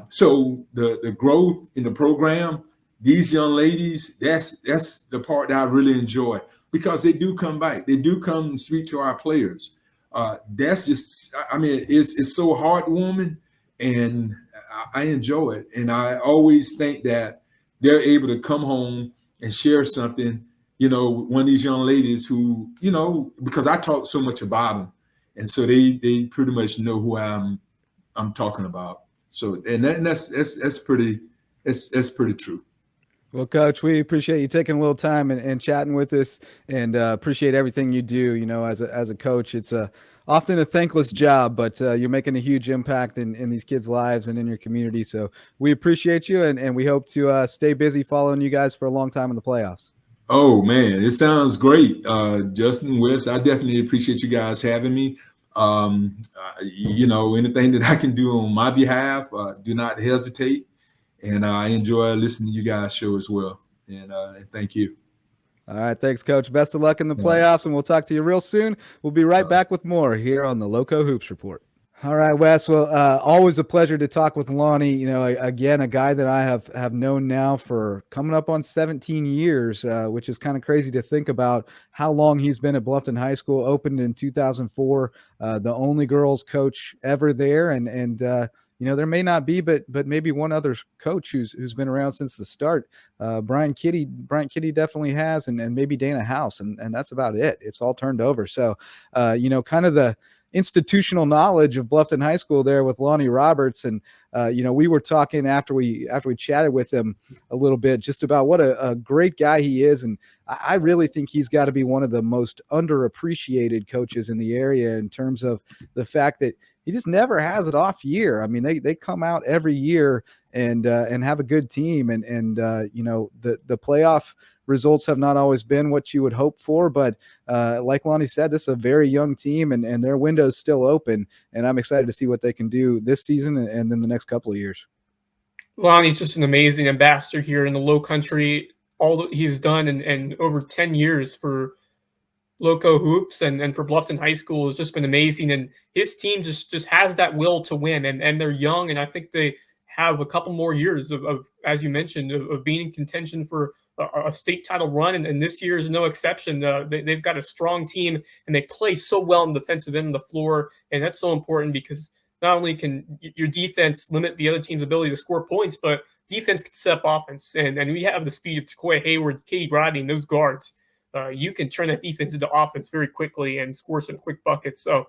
So the growth in the program, these young ladies, that's the part that I really enjoy, because they do come back. They do come and speak to our players. That's just, I mean, it's so heartwarming, and I enjoy it. And I always think that they're able to come home and share something, you know, with one of these young ladies who, you know, because I talk so much about them, and so they pretty much know who I'm talking about. So, and that's pretty true. Well, Coach, we appreciate you taking a little time and chatting with us, and appreciate everything you do. You know, as a coach, it's often a thankless job, but you're making a huge impact in these kids' lives and in your community. So we appreciate you, and we hope to stay busy following you guys for a long time in the playoffs. Oh, man, it sounds great. Justin, Wes, I definitely appreciate you guys having me. You know, anything that I can do on my behalf, do not hesitate. And I enjoy listening to you guys' show as well. And thank you. All right. Thanks, Coach. Best of luck in the playoffs, and we'll talk to you real soon. We'll be right back with more here on the Lowco Hoops Report. All right, Wes. Well, always a pleasure to talk with Lonnie. You know, again, a guy that I have known now for coming up on 17 years, which is kind of crazy to think about how long he's been at Bluffton High School. Opened in 2004, the only girls coach ever there, and you know, there may not be, but maybe one other coach who's been around since the start. Bryant Kitty definitely has, and maybe Dana House, and that's about it. It's all turned over. So, you know, kind of the institutional knowledge of Bluffton High School there with Lonnie Roberts. And, you know, we were talking after we chatted with him a little bit just about what a great guy he is. And I really think he's got to be one of the most underappreciated coaches in the area, in terms of the fact that he just never has an off year. I mean, they come out every year and have a good team. And you know, the playoff results have not always been what you would hope for, but like Lonnie said, this is a very young team, and their window's still open, and I'm excited to see what they can do this season and then the next couple of years. Lonnie's just an amazing ambassador here in the Low Country. All that he's done in over 10 years for Lowco Hoops and for Bluffton High School has just been amazing. And his team just has that will to win, and they're young, and I think they have a couple more years of as you mentioned, of being in contention for a state title run, and this year is no exception. They've got a strong team, and they play so well on the defensive end of the floor, and that's so important, because not only can your defense limit the other team's ability to score points, but defense can set up offense, and we have the speed of Takoya Hayward, Katie Rodney, and those guards. You can turn that defense into offense very quickly and score some quick buckets. So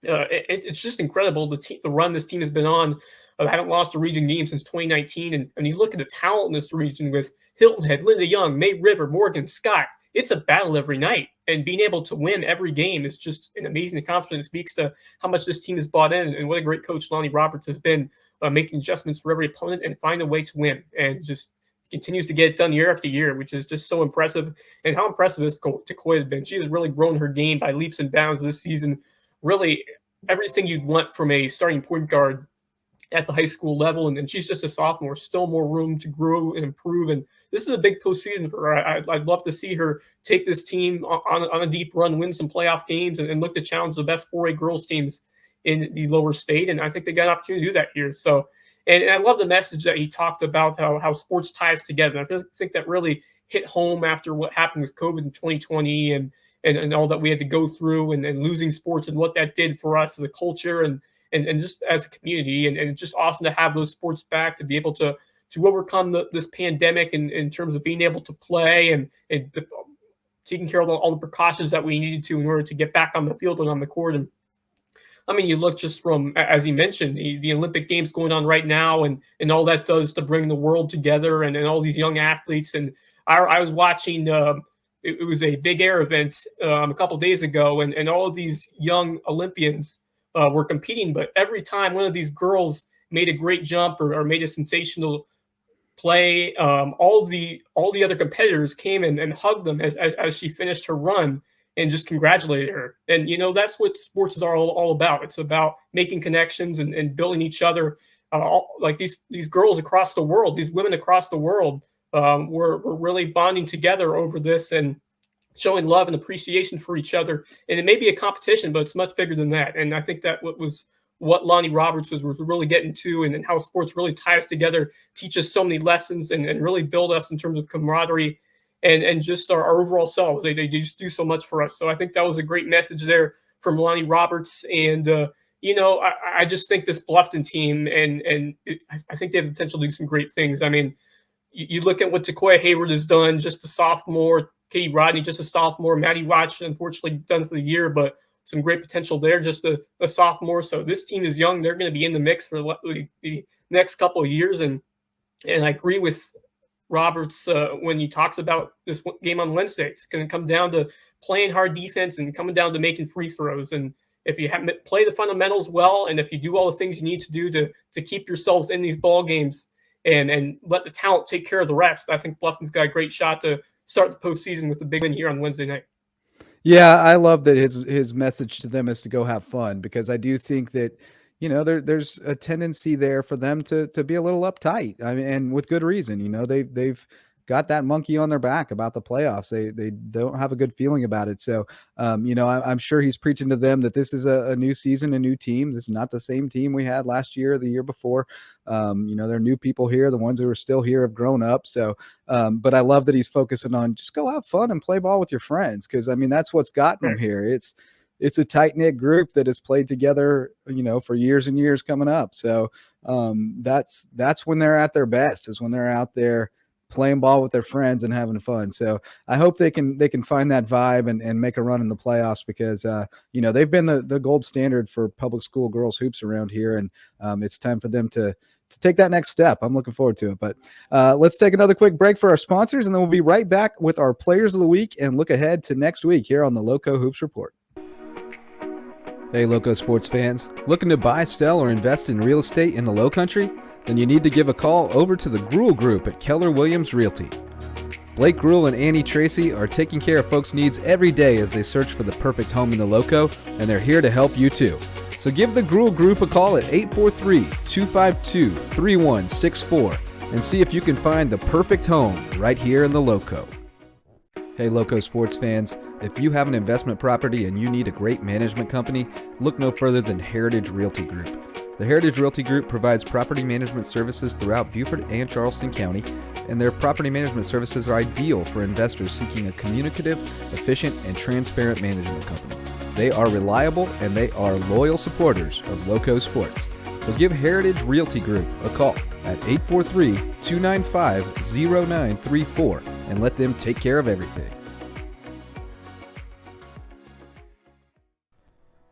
it's just incredible the run this team has been on. I haven't lost a region game since 2019. And you look at the talent in this region with Hilton Head, Linda Young, May River, Morgan, Scott. It's a battle every night. And being able to win every game is just an amazing accomplishment. It speaks to how much this team has bought in and what a great coach Lonnie Roberts has been, making adjustments for every opponent and find a way to win. And just continues to get it done year after year, which is just so impressive. And how impressive has Takoya been? She has really grown her game by leaps and bounds this season. Really, everything you'd want from a starting point guard at the high school level, and she's just a sophomore, still more room to grow and improve. And this is a big postseason for her. I'd love to see her take this team on a deep run, win some playoff games, and look to challenge the best 4A girls teams in the lower state. And I think they got an opportunity to do that here. So, and I love the message that he talked about how sports ties together. I think that really hit home after what happened with COVID in 2020 and all that we had to go through and losing sports and what that did for us as a culture and just as a community. And it's just awesome to have those sports back, to be able to overcome this pandemic in terms of being able to play and taking care of all the precautions that we needed to in order to get back on the field and on the court. And I mean, you look just from, as he mentioned, the Olympic Games going on right now and all that does to bring the world together and all these young athletes. And I was watching, it was a big air event a couple days ago, and all of these young Olympians were competing. But every time one of these girls made a great jump or made a sensational play, all the other competitors came and hugged them as she finished her run and just congratulated her. And, that's what sports is all about. It's about making connections and building each other. Like these girls across the world, these women across the world were really bonding together over this and showing love and appreciation for each other. And it may be a competition, but it's much bigger than that. And I think that what Lonnie Roberts was really getting to, and how sports really tie us together, teach us so many lessons and really build us in terms of camaraderie and just our overall selves. They just do so much for us. So I think that was a great message there from Lonnie Roberts. And, I just think this Bluffton team, I think they have the potential to do some great things. I mean, you look at what Takoya Hayward has done, just a sophomore, Katie Rodney, just a sophomore, Maddie Watch, unfortunately done for the year, but some great potential there, just a sophomore. So this team is young. They're going to be in the mix for the next couple of years. And I agree with Roberts when he talks about this game on Wednesday. It's going to come down to playing hard defense and coming down to making free throws. And if you play the fundamentals well, and if you do all the things you need to do to keep yourselves in these ball games and let the talent take care of the rest, I think Bluffton's got a great shot to start the postseason with a big win here on Wednesday night. Yeah, I love that his message to them is to go have fun, because I do think that, there's a tendency there for them to be a little uptight. I mean, and with good reason. They've got that monkey on their back about the playoffs. They don't have a good feeling about it. So, I'm sure he's preaching to them that this is a new season, a new team. This is not the same team we had last year, the year before. There are new people here. The ones who are still here have grown up. So, but I love that he's focusing on just go have fun and play ball with your friends. Cause I mean, that's what's gotten them here. It's a tight knit group that has played together, for years and years coming up. So, that's when they're at their best, is when they're out there playing ball with their friends and having fun. So I hope they can find that vibe and make a run in the playoffs, because, they've been the gold standard for public school girls hoops around here. And it's time for them to take that next step. I'm looking forward to it. But let's take another quick break for our sponsors, and then we'll be right back with our players of the week and look ahead to next week here on the Lowco Hoops Report. Hey, Lowco sports fans, looking to buy, sell, or invest in real estate in the Low Country? Then you need to give a call over to the Gruhl Group at Keller Williams Realty. Blake Gruhl and Annie Tracy are taking care of folks' needs every day as they search for the perfect home in the Lowco, and they're here to help you too. So give the Gruhl Group a call at 843-252-3164 and see if you can find the perfect home right here in the Lowco. Hey, Lowco sports fans, if you have an investment property and you need a great management company, look no further than Heritage Realty Group. The Heritage Realty Group provides property management services throughout Beaufort and Charleston County, and their property management services are ideal for investors seeking a communicative, efficient, and transparent management company. They are reliable and they are loyal supporters of Lowco Sports. So give Heritage Realty Group a call at 843-295-0934 and let them take care of everything.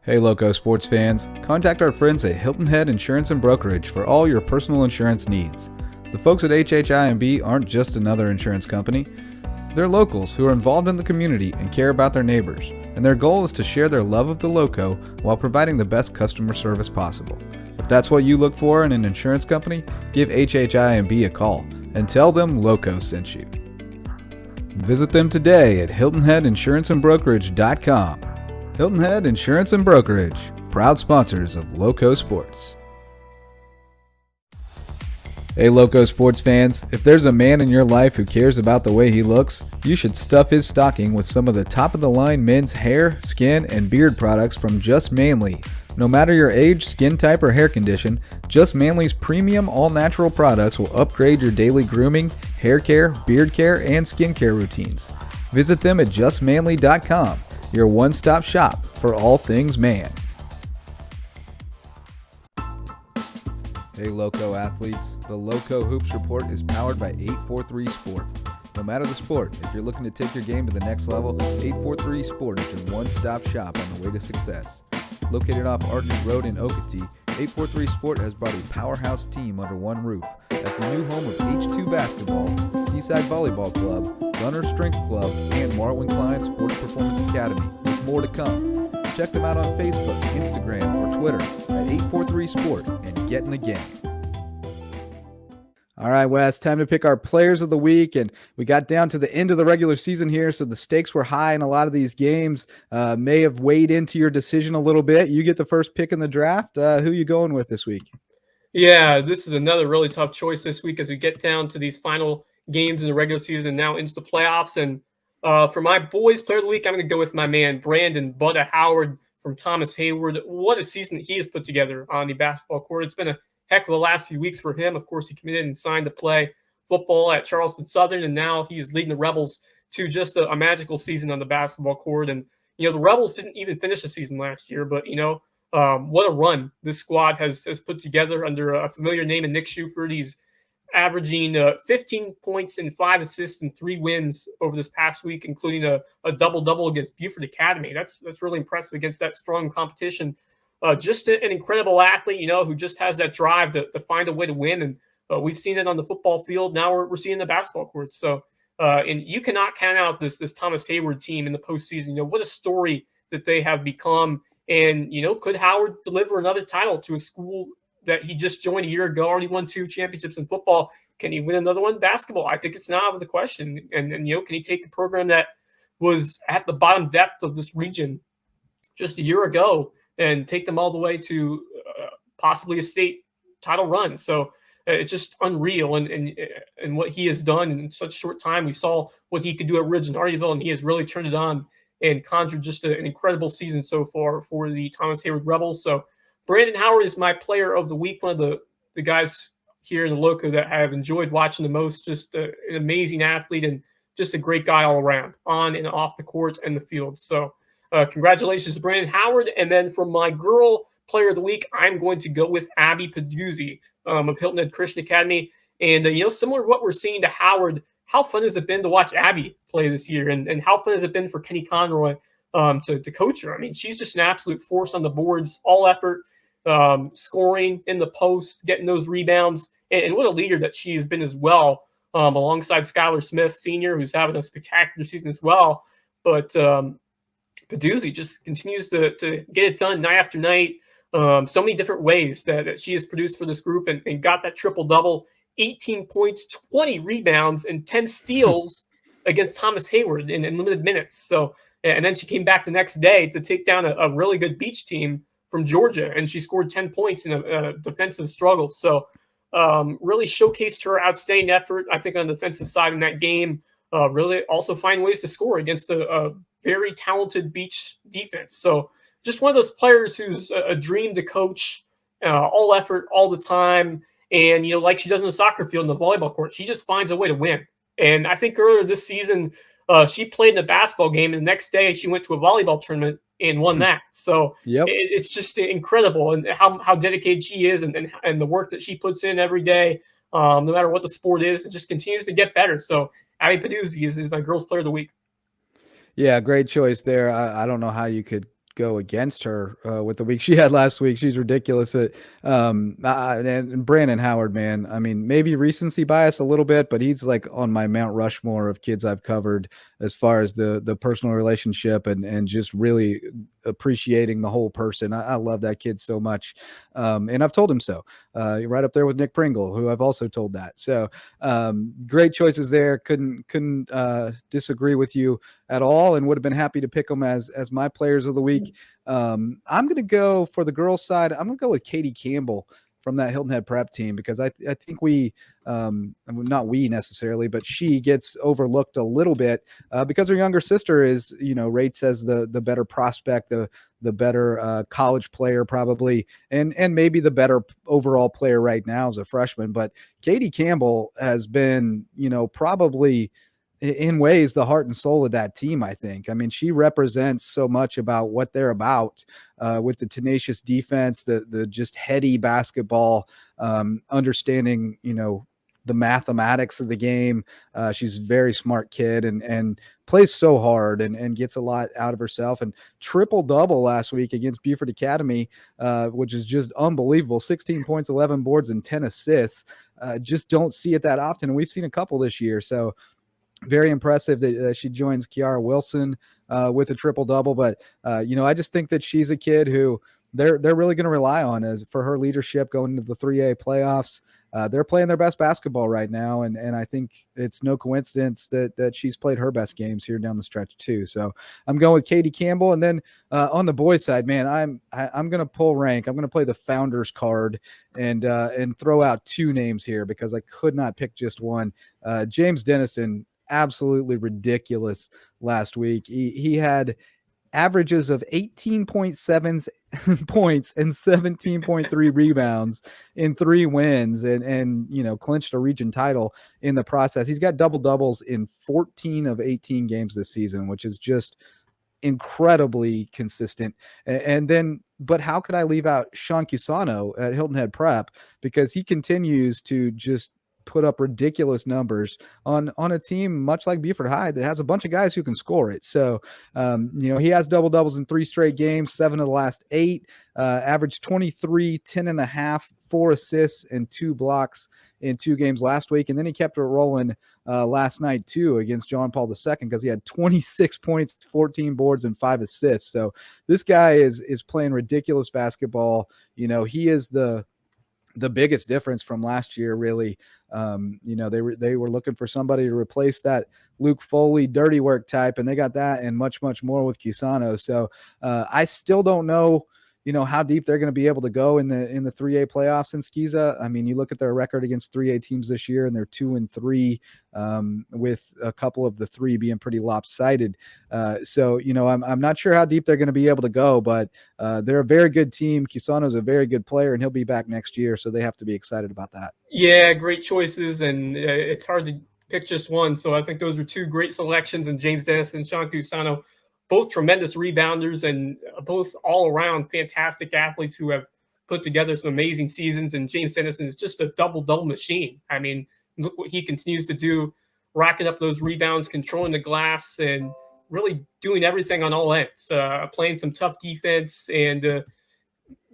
Hey, Lowco sports fans, contact our friends at Hilton Head Insurance and Brokerage for all your personal insurance needs. The folks at HHIMB aren't just another insurance company. They're locals who are involved in the community and care about their neighbors, and their goal is to share their love of the Lowco while providing the best customer service possible. If that's what you look for in an insurance company, give HHIMB a call and tell them Lowco sent you. Visit them today at HiltonHeadInsuranceandBrokerage.com. Hilton Head Insurance and Brokerage, proud sponsors of Lowco Sports. Hey, Loco sports fans, if there's a man in your life who cares about the way he looks, you should stuff his stocking with some of the top-of-the-line men's hair, skin, and beard products from Just Manly. No matter your age, skin type, or hair condition, Just Manly's premium all-natural products will upgrade your daily grooming, hair care, beard care, and skincare routines. Visit them at justmanly.com, your one-stop shop for all things man. Hey Loco athletes, the Lowco Hoops Report is powered by 843 Sport. No matter the sport, if you're looking to take your game to the next level, 843 Sport is your one-stop shop on the way to success. Located off Arden Road in Okatee, 843 Sport has brought a powerhouse team under one roof as the new home of H2 Basketball, Seaside Volleyball Club, Gunner Strength Club, and Marwin Klein Sports Performance Academy, with more to come. Check them out on Facebook, Instagram, or Twitter at 843 Sport and get in the game. All right, Wes, time to pick our players of the week, and we got down to the end of the regular season here, so the stakes were high in a lot of these games. May have weighed into your decision a little bit. You get the first pick in the draft. Who you going with this week? Yeah, this is another really tough choice this week as we get down to these final games in the regular season and now into the playoffs. And for my boys player of the week, I'm going to go with my man, Brandon Butta Howard from Thomas Hayward. What a season he has put together on the basketball court. It's been a heck of a last few weeks for him. Of course, he committed and signed to play football at Charleston Southern, and now he's leading the Rebels to just a magical season on the basketball court. And, the Rebels didn't even finish the season last year, but, what a run this squad has put together under a familiar name in Nick Shuford. He's averaging 15 points and 5 assists and 3 wins over this past week, including a double-double against Buford Academy. That's really impressive against that strong competition. Just an incredible athlete, who just has that drive to find a way to win. And we've seen it on the football field. Now we're seeing the basketball court. So, and you cannot count out this Thomas Hayward team in the postseason. What a story that they have become. And, could Howard deliver another title to a school that he just joined a year ago, already won 2 championships in football? Can he win another one in basketball? I think it's not out of the question. And can he take a program that was at the bottom depth of this region just a year ago and take them all the way to possibly a state title run? So it's just unreal. And what he has done in such a short time, we saw what he could do at Ridge and Hardyville, and he has really turned it on and conjured just an incredible season so far for the Thomas Hayward Rebels. So Brandon Howard is my player of the week, one of the guys here in the Loco that I have enjoyed watching the most. Just an amazing athlete and just a great guy all around, on and off the court and the field. So congratulations to Brandon Howard. And then for my girl player of the week, I'm going to go with Abby Peduzzi of Hilton Head Christian Academy. And, similar to what we're seeing to Howard, how fun has it been to watch Abby play this year? And how fun has it been for Kenny Conroy to coach her? I mean, she's just an absolute force on the boards, all effort, scoring in the post, getting those rebounds. And what a leader that she has been as well, alongside Skylar Smith, senior, who's having a spectacular season as well. But Peduzzi just continues to get it done night after night. So many different ways that she has produced for this group and got that triple-double, 18 points, 20 rebounds, and 10 steals against Thomas Hayward in limited minutes. So, and then she came back the next day to take down a really good Beach team from Georgia, and she scored 10 points in a defensive struggle. So really showcased her outstanding effort, I think, on the defensive side in that game. Really also find ways to score against a very talented Beach defense. So just one of those players who's a dream to coach, all effort all the time. And, like she does in the soccer field and the volleyball court, she just finds a way to win. And I think earlier this season, she played in a basketball game, and the next day she went to a volleyball tournament and won that. So it's just incredible, and how dedicated she is, and the work that she puts in every day, no matter what the sport is, it just continues to get better. So Abby Peduzzi is my girls player of the week. Yeah, great choice there. I don't know how you could go against her with the week she had last week. She's ridiculous. And Brandon Howard, man, I mean, maybe recency bias a little bit, but he's like on my Mount Rushmore of kids I've covered as far as the personal relationship and just really appreciating the whole person. I love that kid so much. And I've told him so. Right up there with Nick Pringle, who I've also told that. So great choices there. Couldn't disagree with you at all, and would have been happy to pick them as my players of the week. I'm going to go for the girls' side. I'm going to go with Katie Campbell from that Hilton Head Prep team, because I think we, not we necessarily, but she gets overlooked a little bit because her younger sister is, Rate says the better prospect, the better college player probably, and maybe the better overall player right now as a freshman. But Katie Campbell has been, probably in ways the heart and soul of that team, I think. I mean, she represents so much about what they're about, with the tenacious defense, the just heady basketball, understanding, the mathematics of the game. She's a very smart kid and plays so hard and gets a lot out of herself. And triple double last week against Buford Academy, which is just unbelievable. 16 points, 11 boards, and 10 assists. Just don't see it that often. And we've seen a couple this year. So very impressive that she joins Kiara Wilson with a triple double. But I just think that she's a kid who they're really going to rely on as for her leadership going into the 3A playoffs. They're playing their best basketball right now, and I think it's no coincidence that she's played her best games here down the stretch too. So I'm going with Katie Campbell, and then on the boys' side, man, I'm going to pull rank. I'm going to play the founders card and throw out two names here because I could not pick just one. James Dennison, absolutely ridiculous last week. He had averages of 18.7 points and 17.3 rebounds in 3 wins and clinched a region title in the process. He's got double doubles in 14 of 18 games this season, which is just incredibly consistent. And then, but how could I leave out Sean Cusano at Hilton Head Prep, because he continues to just put up ridiculous numbers on a team much like Buford High that has a bunch of guys who can score it. So, he has double doubles in 3 straight games, 7 of the last 8, averaged 23, 10.5, 4 assists and 2 blocks in 2 games last week. And then he kept it rolling last night too against John Paul II, because he had 26 points, 14 boards, and 5 assists. So this guy is playing ridiculous basketball. He is the biggest difference from last year, really. They were looking for somebody to replace that Luke Foley dirty work type, and they got that and much, much more with Cusano. So I still don't know, how deep they're going to be able to go in the 3A playoffs in Skeeza. I mean, you look at their record against 3A teams this year, and they're 2-3, with a couple of the 3 being pretty lopsided. So I'm not sure how deep they're going to be able to go, but they're a very good team. Cusano's a very good player, and he'll be back next year, so they have to be excited about that. Yeah, great choices, and it's hard to pick just one. So I think those are 2 great selections, and James Dennis and Sean Cusano, both tremendous rebounders and both all-around fantastic athletes who have put together some amazing seasons. And James Dennison is just a double-double machine. I mean, look what he continues to do, racking up those rebounds, controlling the glass, and really doing everything on all ends, playing some tough defense, and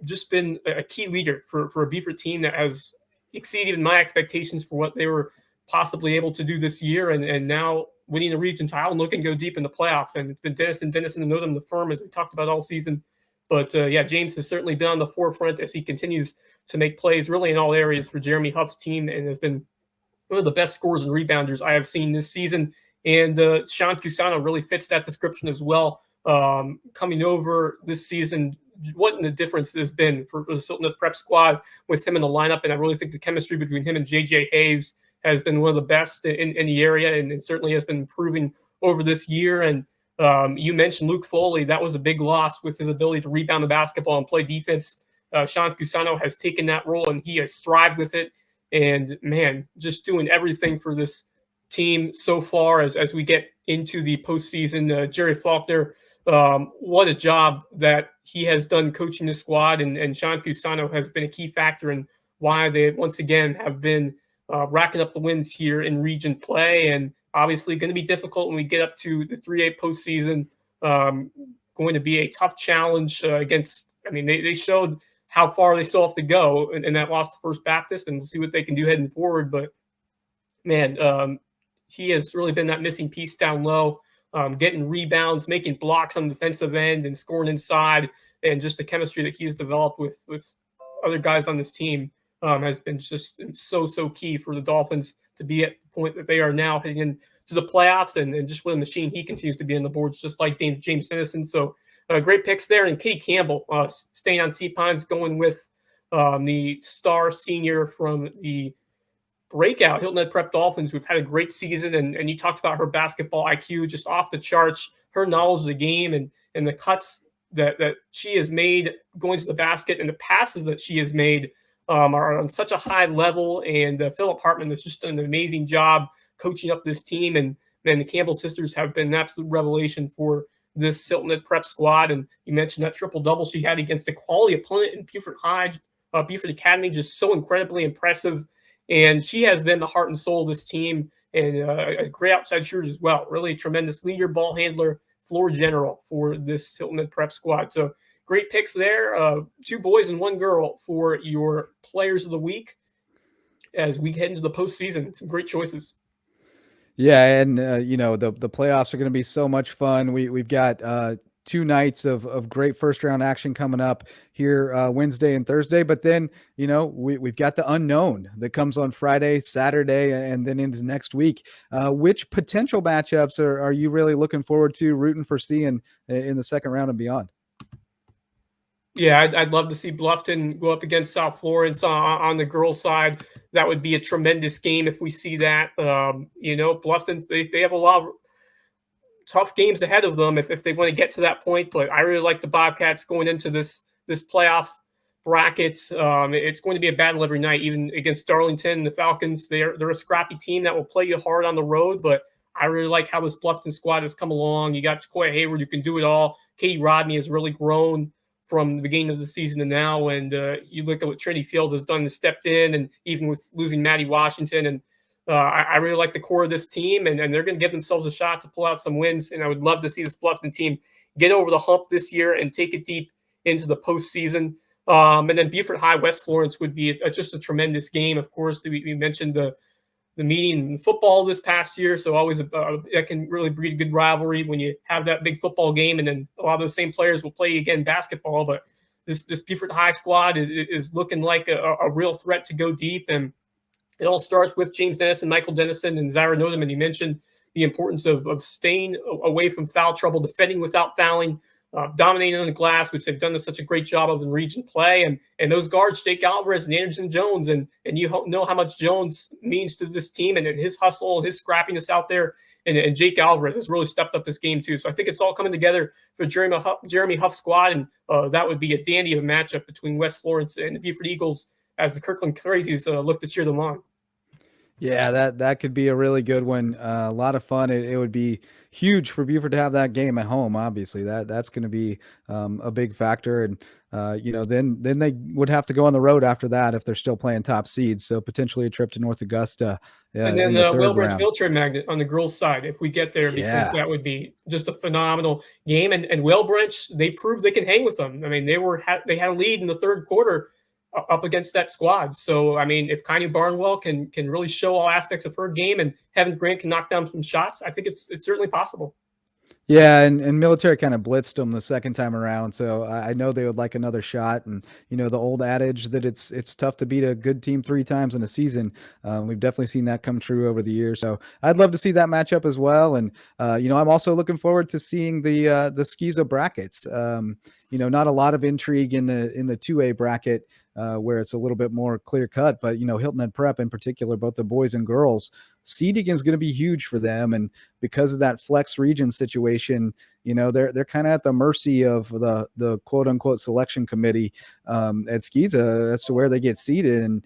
just been a key leader for a Beaufort team that has exceeded my expectations for what they were possibly able to do this year, and now winning a region title and looking to go deep in the playoffs. And it's been Dennison and Northern the firm, as we talked about all season. But James has certainly been on the forefront as he continues to make plays really in all areas for Jeremy Huff's team, and has been one of the best scorers and rebounders I have seen this season. And Sean Cusano really fits that description as well. Coming over this season, what the difference has been for the Hilton Head Prep squad with him in the lineup. And I really think the chemistry between him and JJ Hayes has been one of the best in the area, and certainly has been improving over this year. And you mentioned Luke Foley. That was a big loss with his ability to rebound the basketball and play defense. Sean Cusano has taken that role, and he has thrived with it. And, man, just doing everything for this team so far as we get into the postseason. Jerry Faulkner, what a job that he has done coaching the squad, and Sean Cusano has been a key factor in why they once again have been racking up the wins here in region play. And obviously going to be difficult when we get up to the 3A postseason. Going to be a tough challenge against, they showed how far they still have to go in that loss to First Baptist, and we'll see what they can do heading forward. But, man, he has really been that missing piece down low, getting rebounds, making blocks on the defensive end, and scoring inside. And just the chemistry that he's developed with other guys on this team has been just so key for the Dolphins to be at the point that they are now heading into the playoffs. And just with a machine, he continues to be on the boards just like James Dennison. So great picks there. And Katie Campbell, staying on Sea Pines, going with the star senior from the breakout Hilton Head Prep Dolphins, who've had a great season. And you talked about her basketball IQ just off the charts, her knowledge of the game and the cuts that she has made going to the basket and the passes that she has made are on such a high level. And Philip Hartman has just done an amazing job coaching up this team. And the Campbell sisters have been an absolute revelation for this Hilton Head Prep squad. And you mentioned that triple-double she had against a quality opponent in Buford High, Buford Academy, just so incredibly impressive. And she has been the heart and soul of this team, and a great outside shooter as well. Really a tremendous leader, ball handler, floor general for this Hilton Head Prep squad. So great picks there. 2 boys and 1 girl for your players of the week as we head into the postseason. Some great choices. Yeah, and the playoffs are going to be so much fun. We've got 2 nights of great first round action coming up here Wednesday and Thursday, but then we've got the unknown that comes on Friday, Saturday, and then into next week. Which potential matchups are you really looking forward to, rooting for seeing in the second round and beyond? Yeah, I'd love to see Bluffton go up against South Florence on the girls' side. That would be a tremendous game if we see that. Bluffton, they have a lot of tough games ahead of them if they want to get to that point. But I really like the Bobcats going into this playoff bracket. It's going to be a battle every night, even against Darlington. The Falcons, they're a scrappy team that will play you hard on the road. But I really like how this Bluffton squad has come along. You got Takoya Hayward, who can do it all. Katie Rodney has really grown from the beginning of the season to now. And you look at what Trinity Field has done and stepped in, and even with losing Maddie Washington. And I really like the core of this team, and they're going to give themselves a shot to pull out some wins. And I would love to see this Bluffton team get over the hump this year and take it deep into the postseason. And then Buford High, West Florence would be just a tremendous game. Of course, we mentioned the meeting in football this past year, so always that can really breed a good rivalry when you have that big football game, and then a lot of those same players will play again basketball. But this Buford High squad is looking like a real threat to go deep, and it all starts with James Dennison, Michael Dennison, and Zyra Nodem. And you mentioned the importance of staying away from foul trouble, defending without fouling, dominating on the glass, which they've done such a great job of in region play. And those guards, Jake Alvarez and Anderson Jones, and you know how much Jones means to this team, and his hustle, his scrappiness out there. And Jake Alvarez has really stepped up his game too. So I think it's all coming together for Jeremy Huff's squad, and that would be a dandy of a matchup between West Florence and the Buford Eagles as the Kirkland Crazies look to cheer them on. Yeah, that could be a really good one. A lot of fun. It would be huge for Buford to have that game at home. Obviously, that's going to be a big factor. And then they would have to go on the road after that if they're still playing top seeds. So potentially a trip to North Augusta. And then Wellbranch Military Magnet on the girls' side, if we get there, because that would be just a phenomenal game. And Wellbranch, they proved they can hang with them. I mean, they had a lead in the third quarter up against that squad. So, I mean, if Kanye Barnwell can really show all aspects of her game, and Heaven Grant can knock down some shots, I think it's certainly possible. Yeah, and Military kind of blitzed them the second time around, so I know they would like another shot. And the old adage that it's tough to beat a good team 3 times in a season, we've definitely seen that come true over the years. So I'd love to see that matchup as well. And I'm also looking forward to seeing the SCISA brackets. Not a lot of intrigue in the 2A bracket, where it's a little bit more clear cut, but Hilton Head Prep in particular, both the boys and girls, seeding is going to be huge for them. And because of that flex region situation, they're kind of at the mercy of the quote unquote selection committee at SCISA as to where they get seeded. And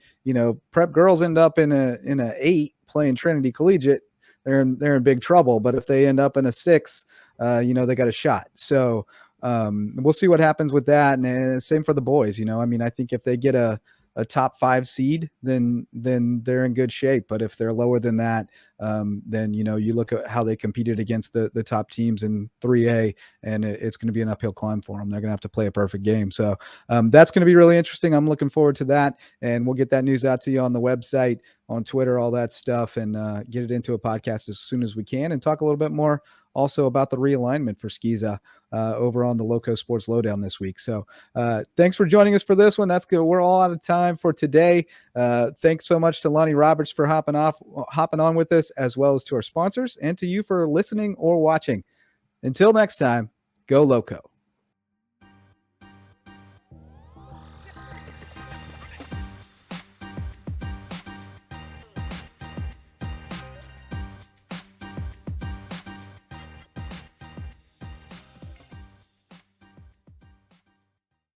prep girls end up in a 8 playing Trinity Collegiate, they're in big trouble. But if they end up in a 6, they got a shot. So we'll see what happens with that. And same for the boys. I think if they get a top 5 seed, then they're in good shape. But if they're lower than that, then you look at how they competed against the top teams in 3A, and it's going to be an uphill climb for them. They're going to have to play a perfect game. So that's going to be really interesting. I'm looking forward to that, and we'll get that news out to you on the website, on Twitter, all that stuff, and get it into a podcast as soon as we can, and talk a little bit more also about the realignment for SCISA over on the Lowco Sports Lowdown this week. So thanks for joining us for this one. That's good. We're all out of time for today. Thanks so much to Lonnie Roberts for hopping on with us, as well as to our sponsors, and to you for listening or watching. Until next time, go Lowco.